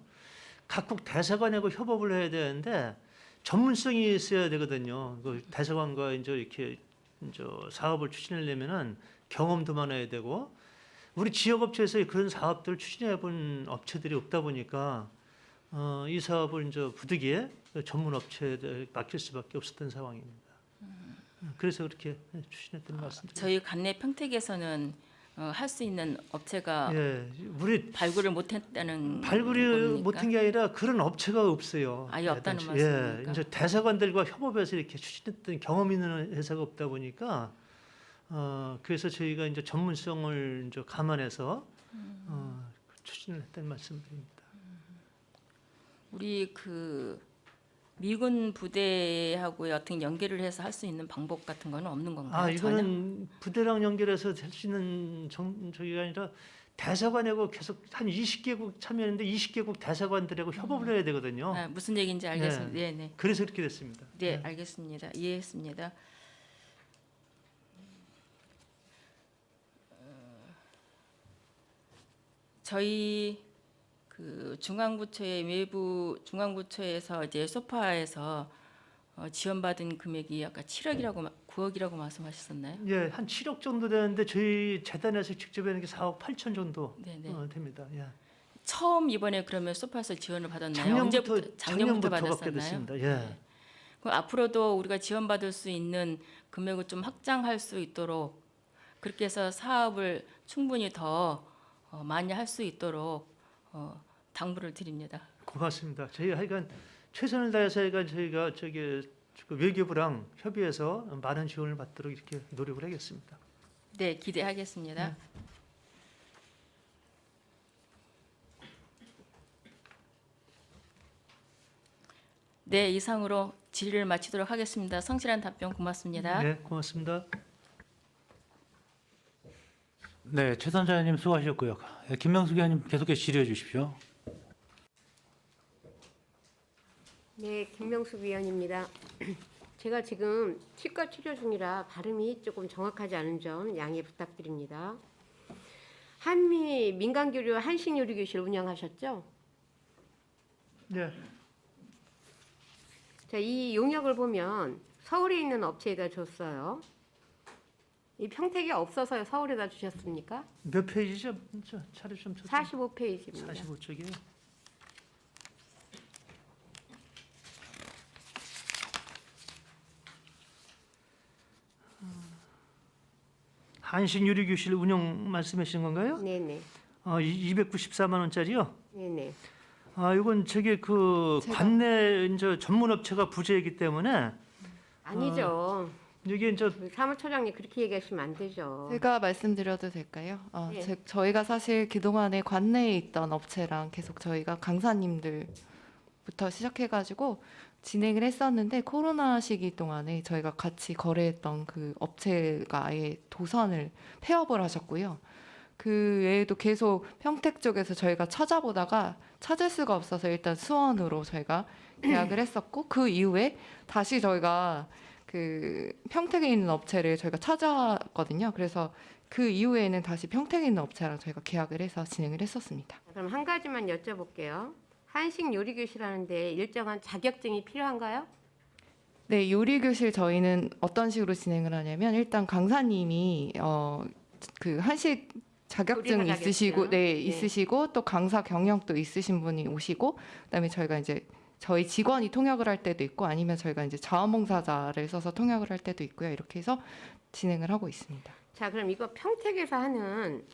각국 대사관하고 협업을 해야 되는데 전문성이 있어야 되거든요. 그 대사관과 이제 이렇게 이제 사업을 추진하려면은 경험도 많아야 되고 우리 지역 업체에서 그런 사업들을 추진해 본 업체들이 없다 보니까 이 사업을 이제 부득이해 전문 업체에 맡길 수밖에 없었던 상황입니다. 그래서 그렇게 추진했던 말씀드립니다. 저희 관내 평택에서는 할 수 있는 업체가 예, 우리 발굴을 못했다는 발굴이 겁니까? 못한 게 아니라 그런 업체가 없어요. 아예 없다는 예, 말씀입니까? 이제 대사관들과 협업해서 이렇게 추진했던 경험 있는 회사가 없다 보니까 그래서 저희가 이제 전문성을 이제 감안해서 추진을 했다는 말씀드립니다. 우리 그 미군 부대하고의 어떤 연계를 해서 할 수 있는 방법 같은 거는 없는 건가요? 이거는 부대랑 연결해서 할 수 있는 저기가 아니라 대사관하고 계속 한 20개국 참여했는데 20개국 대사관들하고 협업을 해야 되거든요. 무슨 얘기인지 알겠습니다. 네, 네. 그래서 그렇게 됐습니다. 네, 알겠습니다. 이해했습니다. 저희 그 중앙부처의 외부 중앙부처에서 이제 소파에서 지원받은 금액이 아까 7억이라고 9억이라고 말씀하셨었나요? 예, 한 7억 정도 되는데 저희 재단에서 직접 하는 게 4억 8천 정도 네, 네. 됩니다. 예. 처음 이번에 그러면 소파에서 지원을 받았나요? 작년부터 작년부터 받게 받았었나요? 됐습니다. 예. 그럼 앞으로도 우리가 지원받을 수 있는 금액을 좀 확장할 수 있도록 그렇게 해서 사업을 충분히 더 많이 할 수 있도록 당부를 드립니다. 고맙습니다. 저희 하여간 최선을 다해서 저희가 그 외교부랑 협의해서 많은 지원을 받도록 이렇게 노력을 하겠습니다. 네, 기대하겠습니다. 네, 이상으로 질의를 마치도록 하겠습니다. 성실한 답변 고맙습니다. 네, 고맙습니다. 네, 최 선장님 수고하셨고요. 김명숙 의원님 계속해서 질의해 주십시오. 네, 김명숙 위원입니다. 제가 지금 치과 치료 중이라 발음이 조금 정확하지 않은 점 양해 부탁드립니다. 한미 민간교류 한식요리교실 운영하셨죠? 네, 자, 이 용역을 보면 서울에 있는 업체에다 줬어요. 이 평택에 없어서 서울에다 주셨습니까? 몇 페이지죠? 차례 좀 45페이지입니다. 45쪽이에요. 한식 요리 교실 운영 말씀하시는 건가요? 네네. 294만 원짜리요? 네네. 이건 관내 이제 전문 업체가 부재이기 때문에 아니죠. 이게 이제 사무처장님 그렇게 얘기하시면 안 되죠. 제가 말씀드려도 될까요? 네. 저희가 사실 그동안에 관내에 있던 업체랑 계속 저희가 강사님들부터 시작해가지고 진행을 했었는데 코로나 시기 동안에 저희가 같이 거래했던 그 업체가 아예 도산을 폐업을 하셨고요. 그 외에도 계속 평택 쪽에서 저희가 찾아보다가 찾을 수가 없어서 일단 수원으로 저희가 계약을 했었고 그 이후에 다시 저희가 그 평택에 있는 업체를 저희가 찾았거든요. 그래서 그 이후에는 다시 평택에 있는 업체랑 저희가 계약을 해서 진행을 했었습니다. 그럼 한 가지만 여쭤볼게요. 한식 요리 교실 하는데 일정한 자격증이 필요한가요? 네, 요리 교실 저희는 어떤 식으로 진행을 하냐면 일단 강사님이 그 한식 자격증 요리사 있으시고 자격증. 네, 네. 있으시고 또 강사 경력도 있으신 분이 오시고 그다음에 저희가 이제 저희 직원이 통역을 할 때도 있고 아니면 저희가 이제 자원봉사자를 써서 통역을 할 때도 있고요. 이렇게 해서 진행을 하고 있습니다. 자, 그럼 이거 평택에서 하는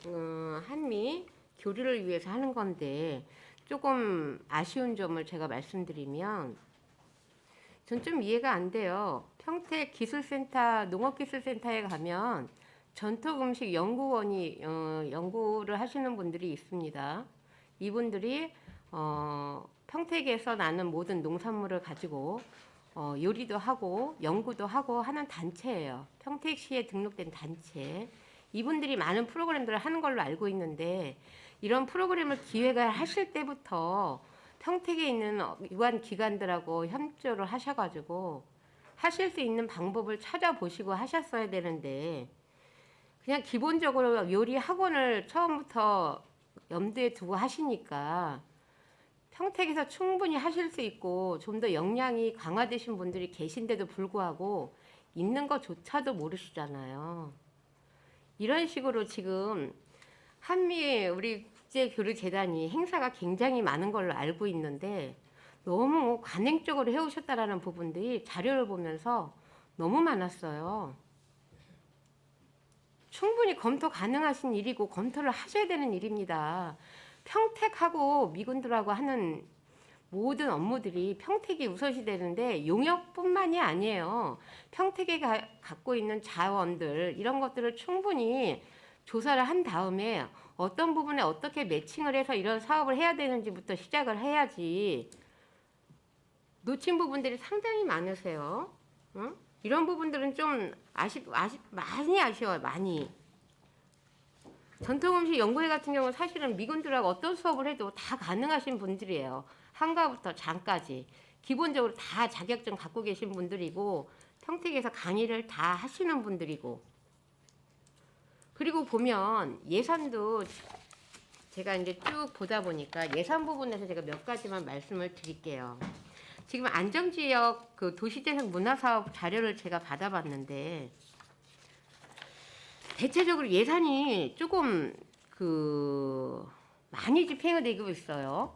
한미 교류를 위해서 하는 건데 조금 아쉬운 점을 제가 말씀드리면 전 좀 이해가 안 돼요. 평택 기술센터, 농업기술센터에 가면 전통음식 연구원이 연구를 하시는 분들이 있습니다. 이분들이 평택에서 나는 모든 농산물을 가지고 요리도 하고 연구도 하고 하는 단체예요. 평택시에 등록된 단체. 이분들이 많은 프로그램들을 하는 걸로 알고 있는데 이런 프로그램을 기획을 하실 때부터 평택에 있는 유관 기관들하고 협조를 하셔가지고 하실 수 있는 방법을 찾아보시고 하셨어야 되는데 그냥 기본적으로 요리 학원을 처음부터 염두에 두고 하시니까 평택에서 충분히 하실 수 있고 좀 더 역량이 강화되신 분들이 계신데도 불구하고 있는 것조차도 모르시잖아요. 이런 식으로 지금 한미 우리 국제교류재단이 행사가 굉장히 많은 걸로 알고 있는데 너무 관행적으로 해오셨다라는 부분들이 자료를 보면서 너무 많았어요. 충분히 검토 가능하신 일이고 검토를 하셔야 되는 일입니다. 평택하고 미군들하고 하는 모든 업무들이 평택이 우선시 되는데 용역뿐만이 아니에요. 평택에 갖고 있는 자원들 이런 것들을 충분히 조사를 한 다음에 어떤 부분에 어떻게 매칭을 해서 이런 사업을 해야 되는지부터 시작을 해야지. 놓친 부분들이 상당히 많으세요. 응? 이런 부분들은 좀 많이 아쉬워요. 많이. 전통음식 연구회 같은 경우는 사실은 미군들하고 어떤 수업을 해도 다 가능하신 분들이에요. 한가부터 장까지 기본적으로 다 자격증 갖고 계신 분들이고 평택에서 강의를 다 하시는 분들이고, 그리고 보면 예산도 제가 이제 쭉 보다 보니까 예산 부분에서 제가 몇 가지만 말씀을 드릴게요. 지금 안정지역 그 도시재생 문화사업 자료를 제가 받아봤는데 대체적으로 예산이 조금 많이 집행이 되고 있어요.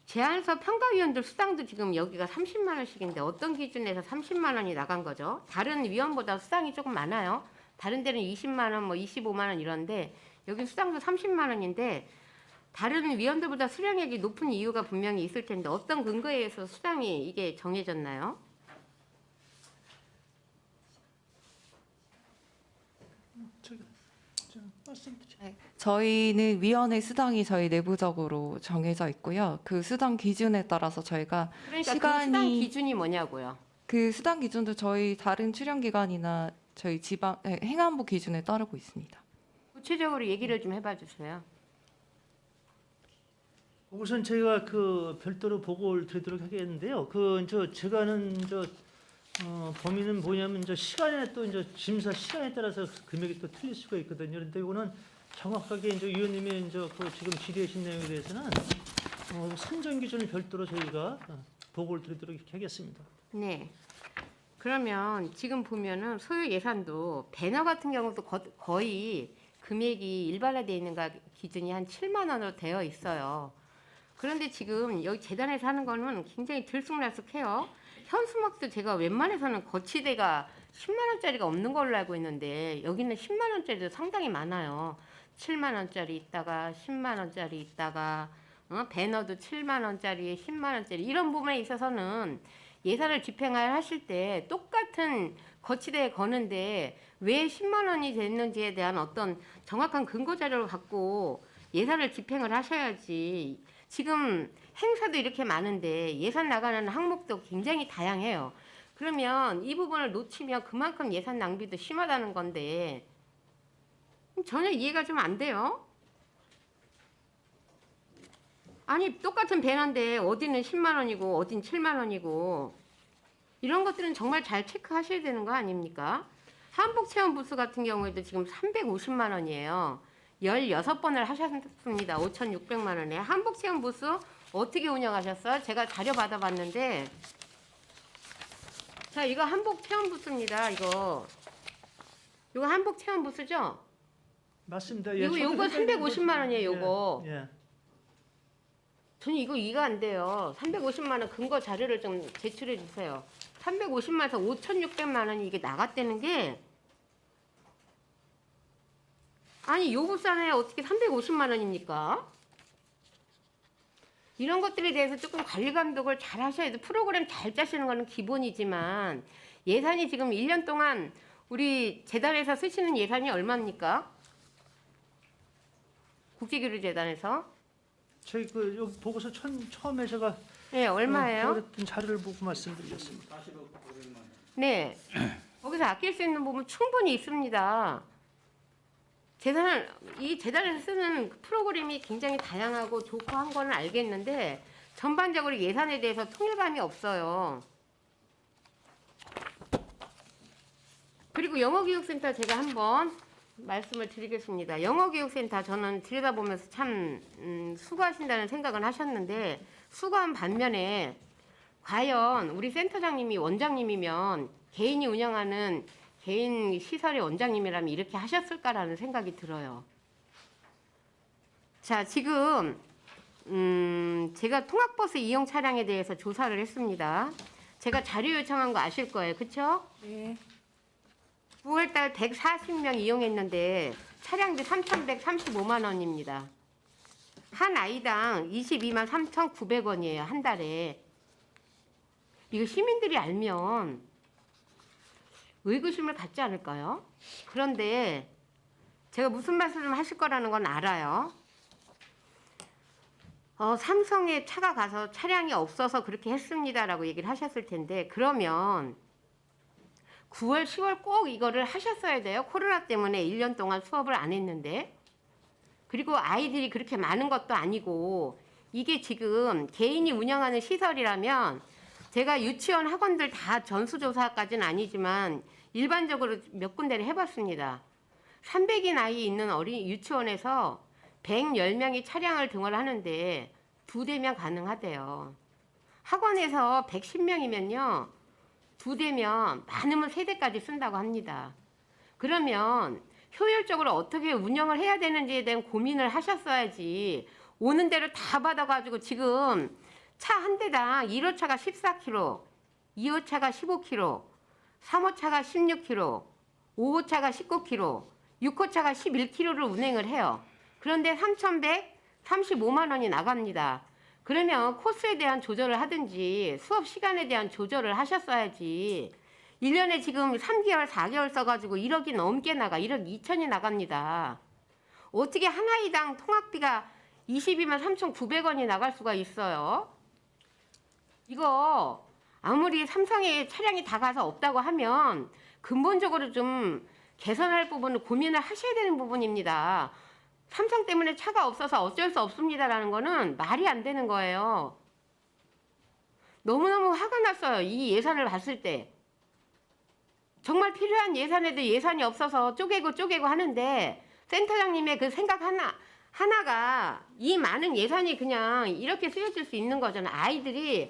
제안서 평가위원들 수당도 지금 여기가 30만 원씩인데 어떤 기준에서 30만 원이 나간 거죠? 다른 위원보다 수당이 조금 많아요. 다른 데는 20만 원, 뭐 25만 원 이런데 여기 수당도 30만 원인데 다른 위원들보다 수령액이 높은 이유가 분명히 있을 텐데 어떤 근거에 의해서 수당이 이게 정해졌나요? 저희는 위원회 수당이 저희 내부적으로 정해져 있고요. 그 수당 기준에 따라서 저희가 그러니까 그 시간이 수당 기준이 뭐냐고요? 그 수당 기준도 저희 다른 출연기관이나 저희 지방 행안부 기준에 따르고 있습니다. 구체적으로 얘기를 좀 해봐 주세요. 우선 저희가 그 별도로 보고를 드리도록 하겠는데요. 제가 아는 범위는 뭐냐면 시간에 또 심사 시간에 따라서 금액이 또 틀릴 수가 있거든요. 그런데 이거는 정확하게 위원님이 지금 질의하신 내용에 대해서는 산정 기준을 별도로 저희가 보고를 드리도록 하겠습니다. 네. 그러면 지금 보면은 소요 예산도 배너 같은 경우도 거의 금액이 일반화되어 있는 기준이 한 7만 원으로 되어 있어요. 그런데 지금 여기 재단에서 하는 거는 굉장히 들쑥날쑥해요. 현수막도 제가 웬만해서는 거치대가 10만 원짜리가 없는 걸로 알고 있는데 여기는 10만 원짜리도 상당히 많아요. 7만 원짜리 있다가 10만 원짜리 있다가 배너도 7만 원짜리, 10만 원짜리 이런 부분에 있어서는 예산을 집행하실 때 똑같은 거치대에 거는데 왜 10만 원이 됐는지에 대한 어떤 정확한 근거 자료를 갖고 예산을 집행을 하셔야지. 지금 행사도 이렇게 많은데 예산 나가는 항목도 굉장히 다양해요. 그러면 이 부분을 놓치면 그만큼 예산 낭비도 심하다는 건데 전혀 이해가 좀 안 돼요. 아니 똑같은 배너인데 어디는 10만 원이고 어딘 7만 원이고 이런 것들은 정말 잘 체크하셔야 되는 거 아닙니까? 한복체험 부스 같은 경우에도 지금 350만 원이에요. 16번을 하셨습니다. 5,600만 원에. 한복체험 부스 어떻게 운영하셨어요? 제가 자료 받아봤는데 자 이거 한복체험 부스입니다. 이거 한복체험 부스죠? 맞습니다. 요거 350만 원이에요. 요거. 예. 저는 이거 이해가 안 돼요. 350만 원 근거 자료를 좀 제출해 주세요. 350만에서 5,600만 원이 이게 나갔다는 게 아니 요 부산에 어떻게 350만 원입니까? 이런 것들에 대해서 조금 관리 감독을 잘 하셔야 돼요. 프로그램 잘 짜시는 거는 기본이지만 예산이 지금 1년 동안 우리 재단에서 쓰시는 예산이 얼마입니까? 국제교류재단에서 저희 여기 보고서 처음에 제가 네 얼마예요? 그랬던 자료를 보고 말씀드리겠습니다. 네 거기서 아낄 수 있는 부분 충분히 있습니다. 이 재단에서 쓰는 프로그램이 굉장히 다양하고 좋고 한 거는 알겠는데 전반적으로 예산에 대해서 통일감이 없어요. 그리고 영어교육센터 제가 한번 말씀을 드리겠습니다. 영어교육센터 저는 들여다보면서 참 수고하신다는 생각은 하셨는데 수고한 반면에 과연 우리 센터장님이 원장님이면 개인이 운영하는 개인 시설의 원장님이라면 이렇게 하셨을까라는 생각이 들어요. 자, 지금 제가 통학버스 이용 차량에 대해서 조사를 했습니다. 제가 자료 요청한 거 아실 거예요. 그렇죠? 네. 9월달 140명 이용했는데 차량비 3,135만 원입니다. 한 아이당 22만 3,900원이에요. 한 달에. 이거 시민들이 알면 의구심을 갖지 않을까요? 그런데 제가 무슨 말씀을 하실 거라는 건 알아요. 삼성에 차가 가서 차량이 없어서 그렇게 했습니다라고 얘기를 하셨을 텐데 그러면 9월, 10월 꼭 이거를 하셨어야 돼요. 코로나 때문에 1년 동안 수업을 안 했는데. 그리고 아이들이 그렇게 많은 것도 아니고 이게 지금 개인이 운영하는 시설이라면 제가 유치원 학원들 다 전수조사까지는 아니지만 일반적으로 몇 군데를 해봤습니다. 300인 아이 있는 어린 유치원에서 110명이 차량을 등원하는데 2대면 가능하대요. 학원에서 110명이면요. 2대면 많으면 3대까지 쓴다고 합니다. 그러면 효율적으로 어떻게 운영을 해야 되는지에 대한 고민을 하셨어야지 오는 대로 다 받아가지고 지금 차 한 대당 1호차가 14km, 2호차가 15km, 3호차가 16km, 5호차가 19km, 6호차가 11km를 운행을 해요. 그런데 3,135만 원이 나갑니다. 그러면 코스에 대한 조절을 하든지 수업 시간에 대한 조절을 하셨어야지 1년에 지금 3개월, 4개월 써가지고 1억이 넘게 나가, 1억 2천이 나갑니다. 어떻게 한 아이당 통학비가 22만 3,900원이 나갈 수가 있어요? 이거 아무리 삼성에 차량이 다 가서 없다고 하면 근본적으로 좀 개선할 부분을 고민을 하셔야 되는 부분입니다. 삼성 때문에 차가 없어서 어쩔 수 없습니다라는 거는 말이 안 되는 거예요. 너무너무 화가 났어요. 이 예산을 봤을 때. 정말 필요한 예산에도 예산이 없어서 쪼개고 하는데 센터장님의 그 생각 하나가 이 많은 예산이 그냥 이렇게 쓰여질 수 있는 거잖아요. 아이들이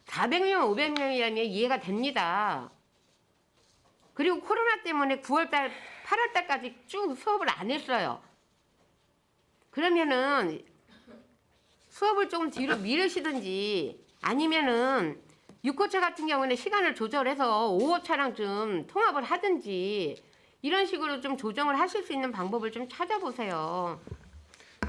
400명, 500명이라면 이해가 됩니다. 그리고 코로나 때문에 9월달, 8월달까지 쭉 수업을 안 했어요. 그러면은 수업을 조금 뒤로 미루시든지 아니면은 6호차 같은 경우는 시간을 조절해서 5호차랑 좀 통합을 하든지 이런 식으로 좀 조정을 하실 수 있는 방법을 좀 찾아보세요.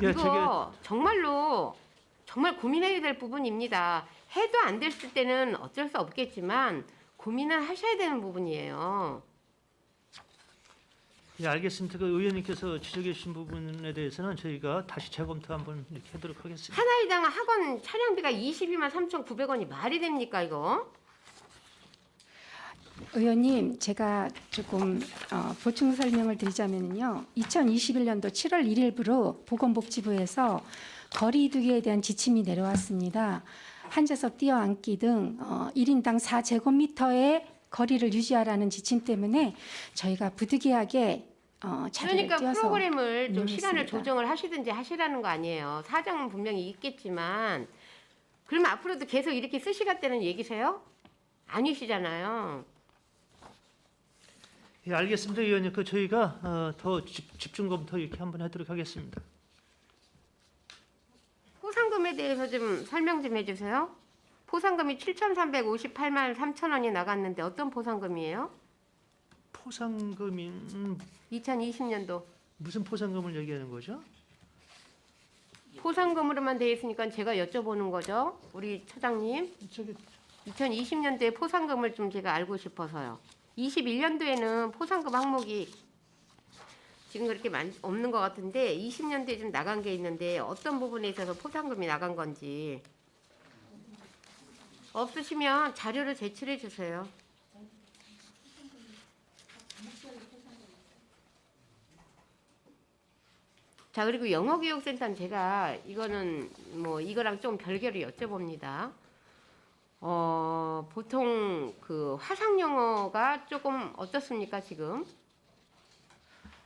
예, 이거 정말로 정말 고민해야 될 부분입니다. 해도 안 됐을 때는 어쩔 수 없겠지만 고민을 하셔야 되는 부분이에요. 예, 알겠습니다. 그 의원님께서 지적해 주신 부분에 대해서는 저희가 다시 재검토 한번 이렇게 하도록 하겠습니다. 한 아이당 학원 차량비가 22만 3,900원이 말이 됩니까 이거? 의원님, 제가 조금 보충 설명을 드리자면요. 2021년도 7월 1일부로 보건복지부에서 거리두기에 대한 지침이 내려왔습니다. 한좌석 뛰어앉기 등 1인당 4제곱미터의 거리를 유지하라는 지침 때문에 저희가 부득이하게 자리를 그러니까 띄어서 프로그램을 좀 운영했습니다. 시간을 조정을 하시든지 하시라는 거 아니에요. 사정은 분명히 있겠지만 그럼 앞으로도 계속 이렇게 쓰시겠다는 얘기세요? 아니시잖아요. 예, 알겠습니다, 의원님. 그 저희가 더 집중 검토 이렇게 한번 하도록 하겠습니다. 포상금에 대해서 좀 설명 좀 해주세요. 포상금이 7,358만 3천 원이 나갔는데 어떤 포상금이에요? 포상금이 2020년도 무슨 포상금을 얘기하는 거죠? 포상금으로만 되어 있으니까 제가 여쭤보는 거죠. 우리 처장님. 저기 2020년도에 포상금을 좀 제가 알고 싶어서요. 21년도에는 포상금 항목이 지금 그렇게 없는 것 같은데 20년도에 좀 나간 게 있는데 어떤 부분에 있어서 포상금이 나간 건지 없으시면 자료를 제출해 주세요. 자, 그리고 영어교육센터는 제가 이거는 뭐 이거랑 좀 별개로 여쭤봅니다. 보통 그 화상 영어가 조금 어떻습니까 지금?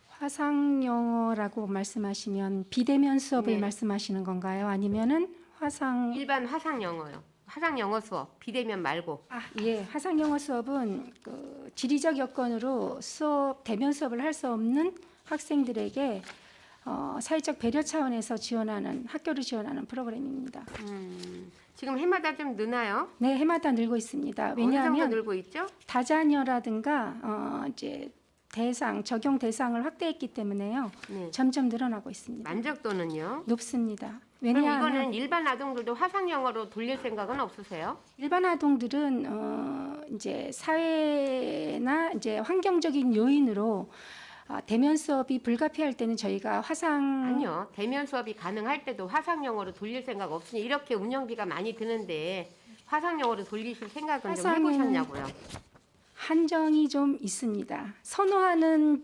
화상 영어라고 말씀하시면 비대면 수업을 네. 말씀하시는 건가요? 아니면은 화상 일반 화상 영어요. 화상 영어 수업 비대면 말고. 예, 화상 영어 수업은 그 지리적 여건으로 대면 수업을 할 수 없는 학생들에게 사회적 배려 차원에서 학교를 지원하는 프로그램입니다. 지금 해마다 좀 느나요? 네, 해마다 늘고 있습니다. 어느 정도 왜냐하면 늘고 있죠? 다자녀라든가 이제 적용 대상을 확대했기 때문에요. 네. 점점 늘어나고 있습니다. 만족도는요? 높습니다. 그럼 왜냐하면 이거는 일반 아동들도 화상 영어로 돌릴 생각은 없으세요? 일반 아동들은 이제 사회나 이제 환경적인 요인으로 대면 수업이 불가피할 때는 저희가 아니요. 대면 수업이 가능할 때도 화상 영어로 돌릴 생각 없으니 이렇게 운영비가 많이 드는데 화상 영어로 돌리실 생각은 좀 화상은 해보셨냐고요? 한정이 좀 있습니다. 선호하는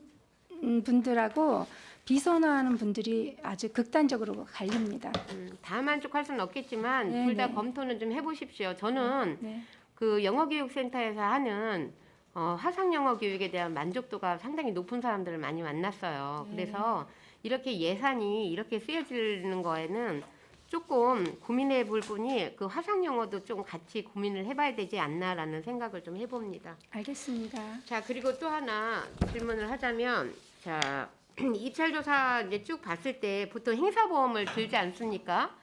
분들하고 비선호하는 분들이 아주 극단적으로 갈립니다. 다 만족할 수는 없겠지만 네, 둘 다 네. 검토는 좀 해보십시오. 저는 네. 그 영어교육센터에서 하는 화상 영어 교육에 대한 만족도가 상당히 높은 사람들을 많이 만났어요. 네. 그래서 이렇게 예산이 이렇게 쓰여지는 거에는 조금 고민해 볼 분이 그 화상 영어도 좀 같이 고민을 해봐야 되지 않나라는 생각을 좀 해봅니다. 알겠습니다. 자, 그리고 또 하나 질문을 하자면, 자, 입찰 조사 이제 쭉 봤을 때 보통 행사보험을 들지 않습니까?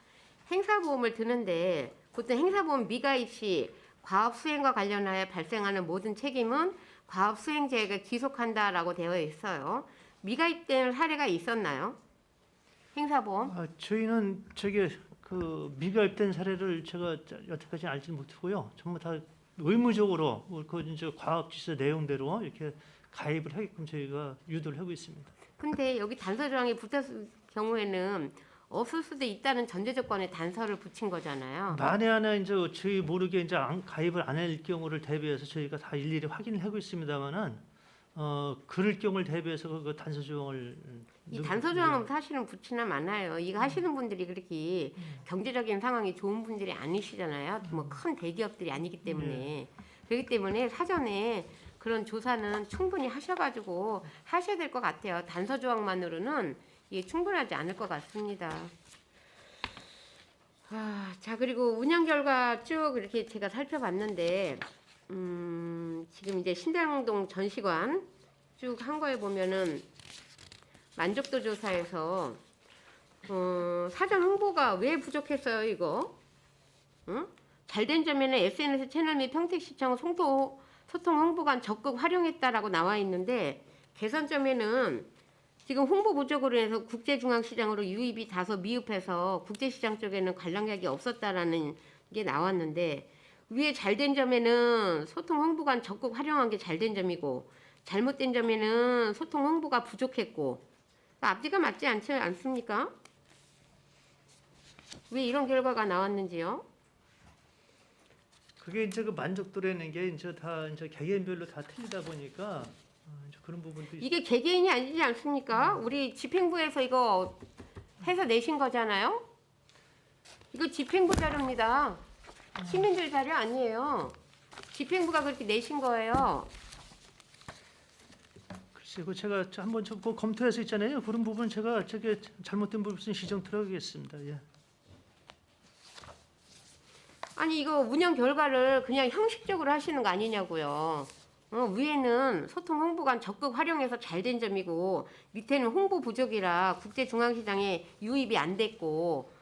행사보험을 드는데 보통 행사보험 미가입 시 과업 수행과 관련하여 발생하는 모든 책임은 과업 수행자에게 귀속한다라고 되어 있어요. 미가입된 사례가 있었나요? 행사보험? 저희는 그 미가입된 사례를 제가 여태까지 알지 못하고요. 전부 다 의무적으로 그 이제 과학지수 내용대로 이렇게 가입을 하게끔 저희가 유도를 하고 있습니다. 근데 여기 단서 조항이 붙었을 경우에는 없을 수도 있다는 전제 조건에 단서를 붙인 거잖아요. 만에 하나 이제 저희 모르게 이제 가입을 안 할 경우를 대비해서 저희가 다 일일이 확인을 하고 있습니다만은 그럴 경우를 대비해서 그 단서 조항을 이 단서 조항은 사실은 붙이나 많아요. 이거 하시는 분들이 그렇게 경제적인 상황이 좋은 분들이 아니시잖아요. 뭐 큰 대기업들이 아니기 때문에 그렇기 때문에 사전에 그런 조사는 충분히 하셔가지고 하셔야 될 것 같아요. 단서 조항만으로는 이게 충분하지 않을 것 같습니다. 자, 그리고 운영 결과 쭉 이렇게 제가 살펴봤는데 지금 이제 신당동 전시관 쭉 한 거에 보면은 만족도 조사에서 사전 홍보가 왜 부족했어요, 이거? 응? 잘된 점에는 SNS 채널 및 평택시청 소통 홍보관 적극 활용했다라고 나와 있는데 개선점에는 지금 홍보 부족으로 해서 국제중앙시장으로 유입이 다소 미흡해서 국제시장 쪽에는 관람객이 없었다라는 게 나왔는데 위에 잘된 점에는 소통 홍보관 적극 활용한 게 잘된 점이고 잘못된 점에는 소통 홍보가 부족했고 앞뒤가 맞지 않지 않습니까? 왜 이런 결과가 나왔는지요? 그게 이제 그 만족도라는 게 이제 다 이제 개개인별로 다 틀리다 보니까 이제 그런 부분도 이게 개개인이 아니지 않습니까? 우리 집행부에서 이거 해서 내신 거잖아요. 이거 집행부 자료입니다. 시민들 자료 아니에요. 집행부가 그렇게 내신 거예요. 글쎄, 제가 한번 그 검토해서 있잖아요. 그런 부분 제가 잘못된 부분 시정 들어가겠습니다. 예. 아니 이거 운영 결과를 그냥 형식적으로 하시는 거 아니냐고요. 위에는 소통 홍보관 적극 활용해서 잘된 점이고 밑에는 홍보 부족이라 국제중앙시장에 유입이 안 됐고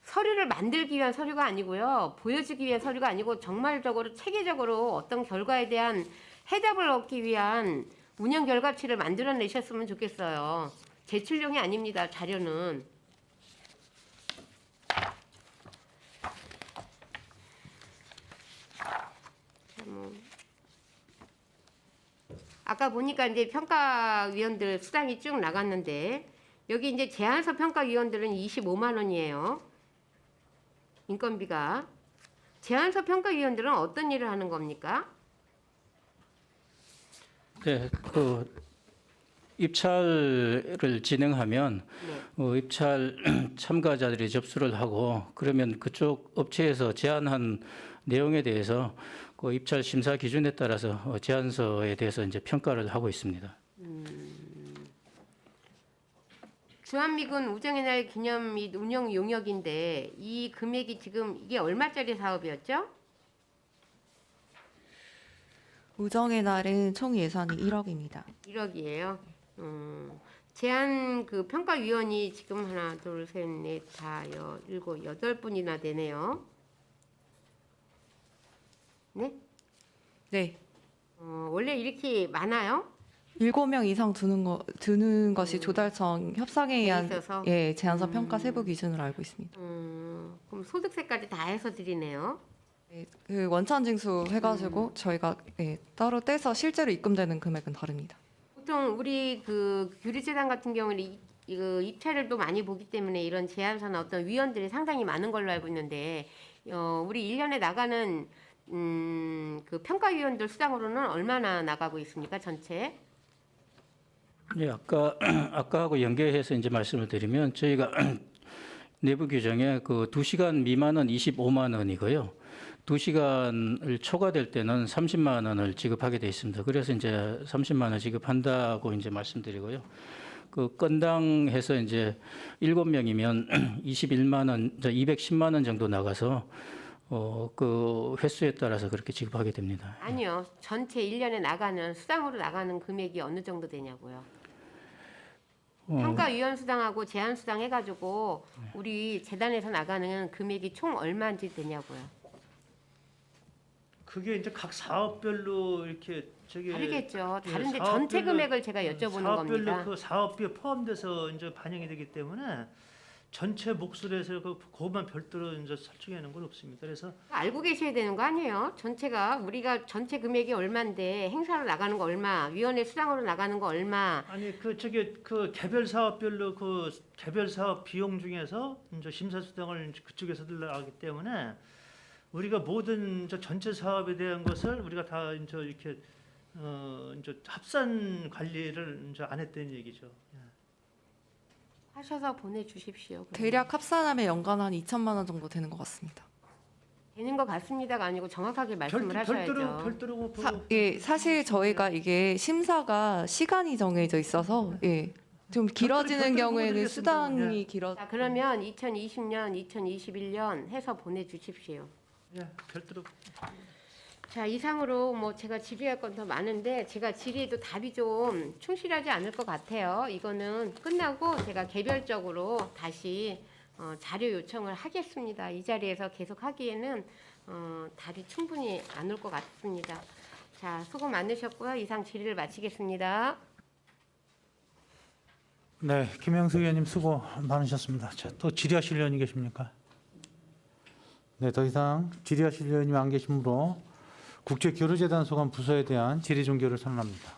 서류를 만들기 위한 서류가 아니고요. 보여주기 위한 서류가 아니고 정말적으로 체계적으로 어떤 결과에 대한 해답을 얻기 위한 운영 결과치를 만들어내셨으면 좋겠어요. 제출용이 아닙니다. 자료는. 아까 보니까 이제 평가위원들 수당이 쭉 나갔는데 여기 이제 제안서 평가위원들은 25만 원이에요. 인건비가. 제안서 평가위원들은 어떤 일을 하는 겁니까? 네, 그 입찰을 진행하면 네. 입찰 참가자들이 접수를 하고 그러면 그쪽 업체에서 제안한 내용에 대해서 그 입찰 심사 기준에 따라서 제안서에 대해서 이제 평가를 하고 있습니다. 주한미군 우정의 날 기념 및 운영 용역인데 이 금액이 지금 이게 얼마짜리 사업이었죠? 우정의 날은 총 예산이 1억입니다. 1억이에요. 제안 그 평가위원이 지금 하나, 둘, 셋, 넷, 다, 일곱, 8분이나 되네요. 네? 네. 원래 이렇게 많아요? 7명 이상 드는 것이 조달청 협상에 의한 있어서? 예, 제안서 평가 세부 기준으로 알고 있습니다. 그럼 소득세까지 다 해서 드리네요. 네, 그 원천 징수 해가지고 저희가 예, 따로 떼서 실제로 입금되는 금액은 다릅니다. 보통 우리 그 규리재단 같은 경우는 그 입찰을 또 많이 보기 때문에 이런 제안서나 어떤 위원들이 상당히 많은 걸로 알고 있는데 우리 1년에 나가는 그 평가위원들 수당으로는 얼마나 나가고 있습니까? 전체? 예, 아까하고 연계해서 이제 말씀을 드리면 저희가 내부 규정에 그 2시간 미만은 25만 원이고요. 2시간을 초과될 때는 30만 원을 지급하게 돼 있습니다. 그래서 이제 30만 원 지급한다고 이제 말씀드리고요. 그 건당 해서 이제 7명이면 21만 원, 210만 원 정도 나가서 그 횟수에 따라서 그렇게 지급하게 됩니다. 아니요. 전체 1년에 나가는 수당으로 나가는 금액이 어느 정도 되냐고요. 평가위원 수당하고 제안 수당 해가지고 우리 재단에서 나가는 금액이 총 얼마인지 되냐고요. 그게 이제 각 사업별로 이렇게 저기 다르겠죠. 예, 다른데 사업별로- 전체 금액을 제가 여쭤보는 사업별로 겁니다. 그 사업비에 포함돼서 이제 반영이 되기 때문에 전체 몫을 해서 그것만 별도로 이제 설정하는 건 없습니다. 그래서 알고 계셔야 되는 거 아니에요? 전체가 우리가 전체 금액이 얼마인데 행사로 나가는 거 얼마, 위원회 수당으로 나가는 거 얼마. 아니 그 저기 그 개별 사업별로 그 개별 사업 비용 중에서 이제 심사 수당을 이제 그쪽에서 들어가기 때문에 우리가 모든 이제 전체 사업에 대한 것을 우리가 다 이제 이렇게 이제 합산 관리를 이제 안 했다는 얘기죠. 예. 하셔서 보내주십시오. 그러면. 대략 합산하면 연간 한 2천만 원 정도 되는 것 같습니다. 되는 것 같습니다가 아니고 정확하게 말씀을 하셔야죠. 별도로 예, 사실 저희가 이게 심사가 시간이 정해져 있어서 예, 좀 길어지는 별도로 경우에는 보내드리겠습니다. 수당이 길어. 자, 그러면 2020년, 2021년 해서 보내주십시오. 예, 별도로 자, 이상으로 뭐 제가 질의할 건 더 많은데 제가 질의해도 답이 좀 충실하지 않을 것 같아요. 이거는 끝나고 제가 개별적으로 다시 자료 요청을 하겠습니다. 이 자리에서 계속 하기에는 답이 충분히 안 올 것 같습니다. 자, 수고 많으셨고요. 이상 질의를 마치겠습니다. 네, 김영수 의원님 수고 많으셨습니다. 자, 또 질의하실 의원이 계십니까? 네, 더 이상 질의하실 의원님 안 계시므로 국제교류재단 소관 부서에 대한 질의 종결을 선언합니다.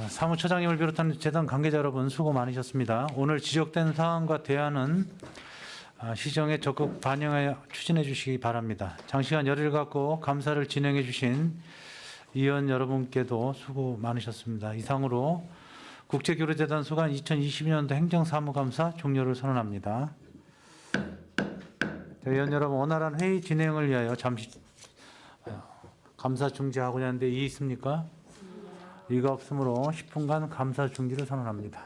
사무처장님을 비롯한 재단 관계자 여러분 수고 많으셨습니다. 오늘 지적된 사항과 대안은 시정에 적극 반영하여 추진해 주시기 바랍니다. 장시간 열의를 갖고 감사를 진행해 주신 위원 여러분께도 수고 많으셨습니다. 이상으로 국제교류재단 소관 2022년도 행정사무감사 종료를 선언합니다. 의원 여러분, 원활한 회의 진행을 위하여 잠시 감사 중지하고자 하는데 이의 있습니까? 이가 없으므로 10분간 감사 중지를 선언합니다.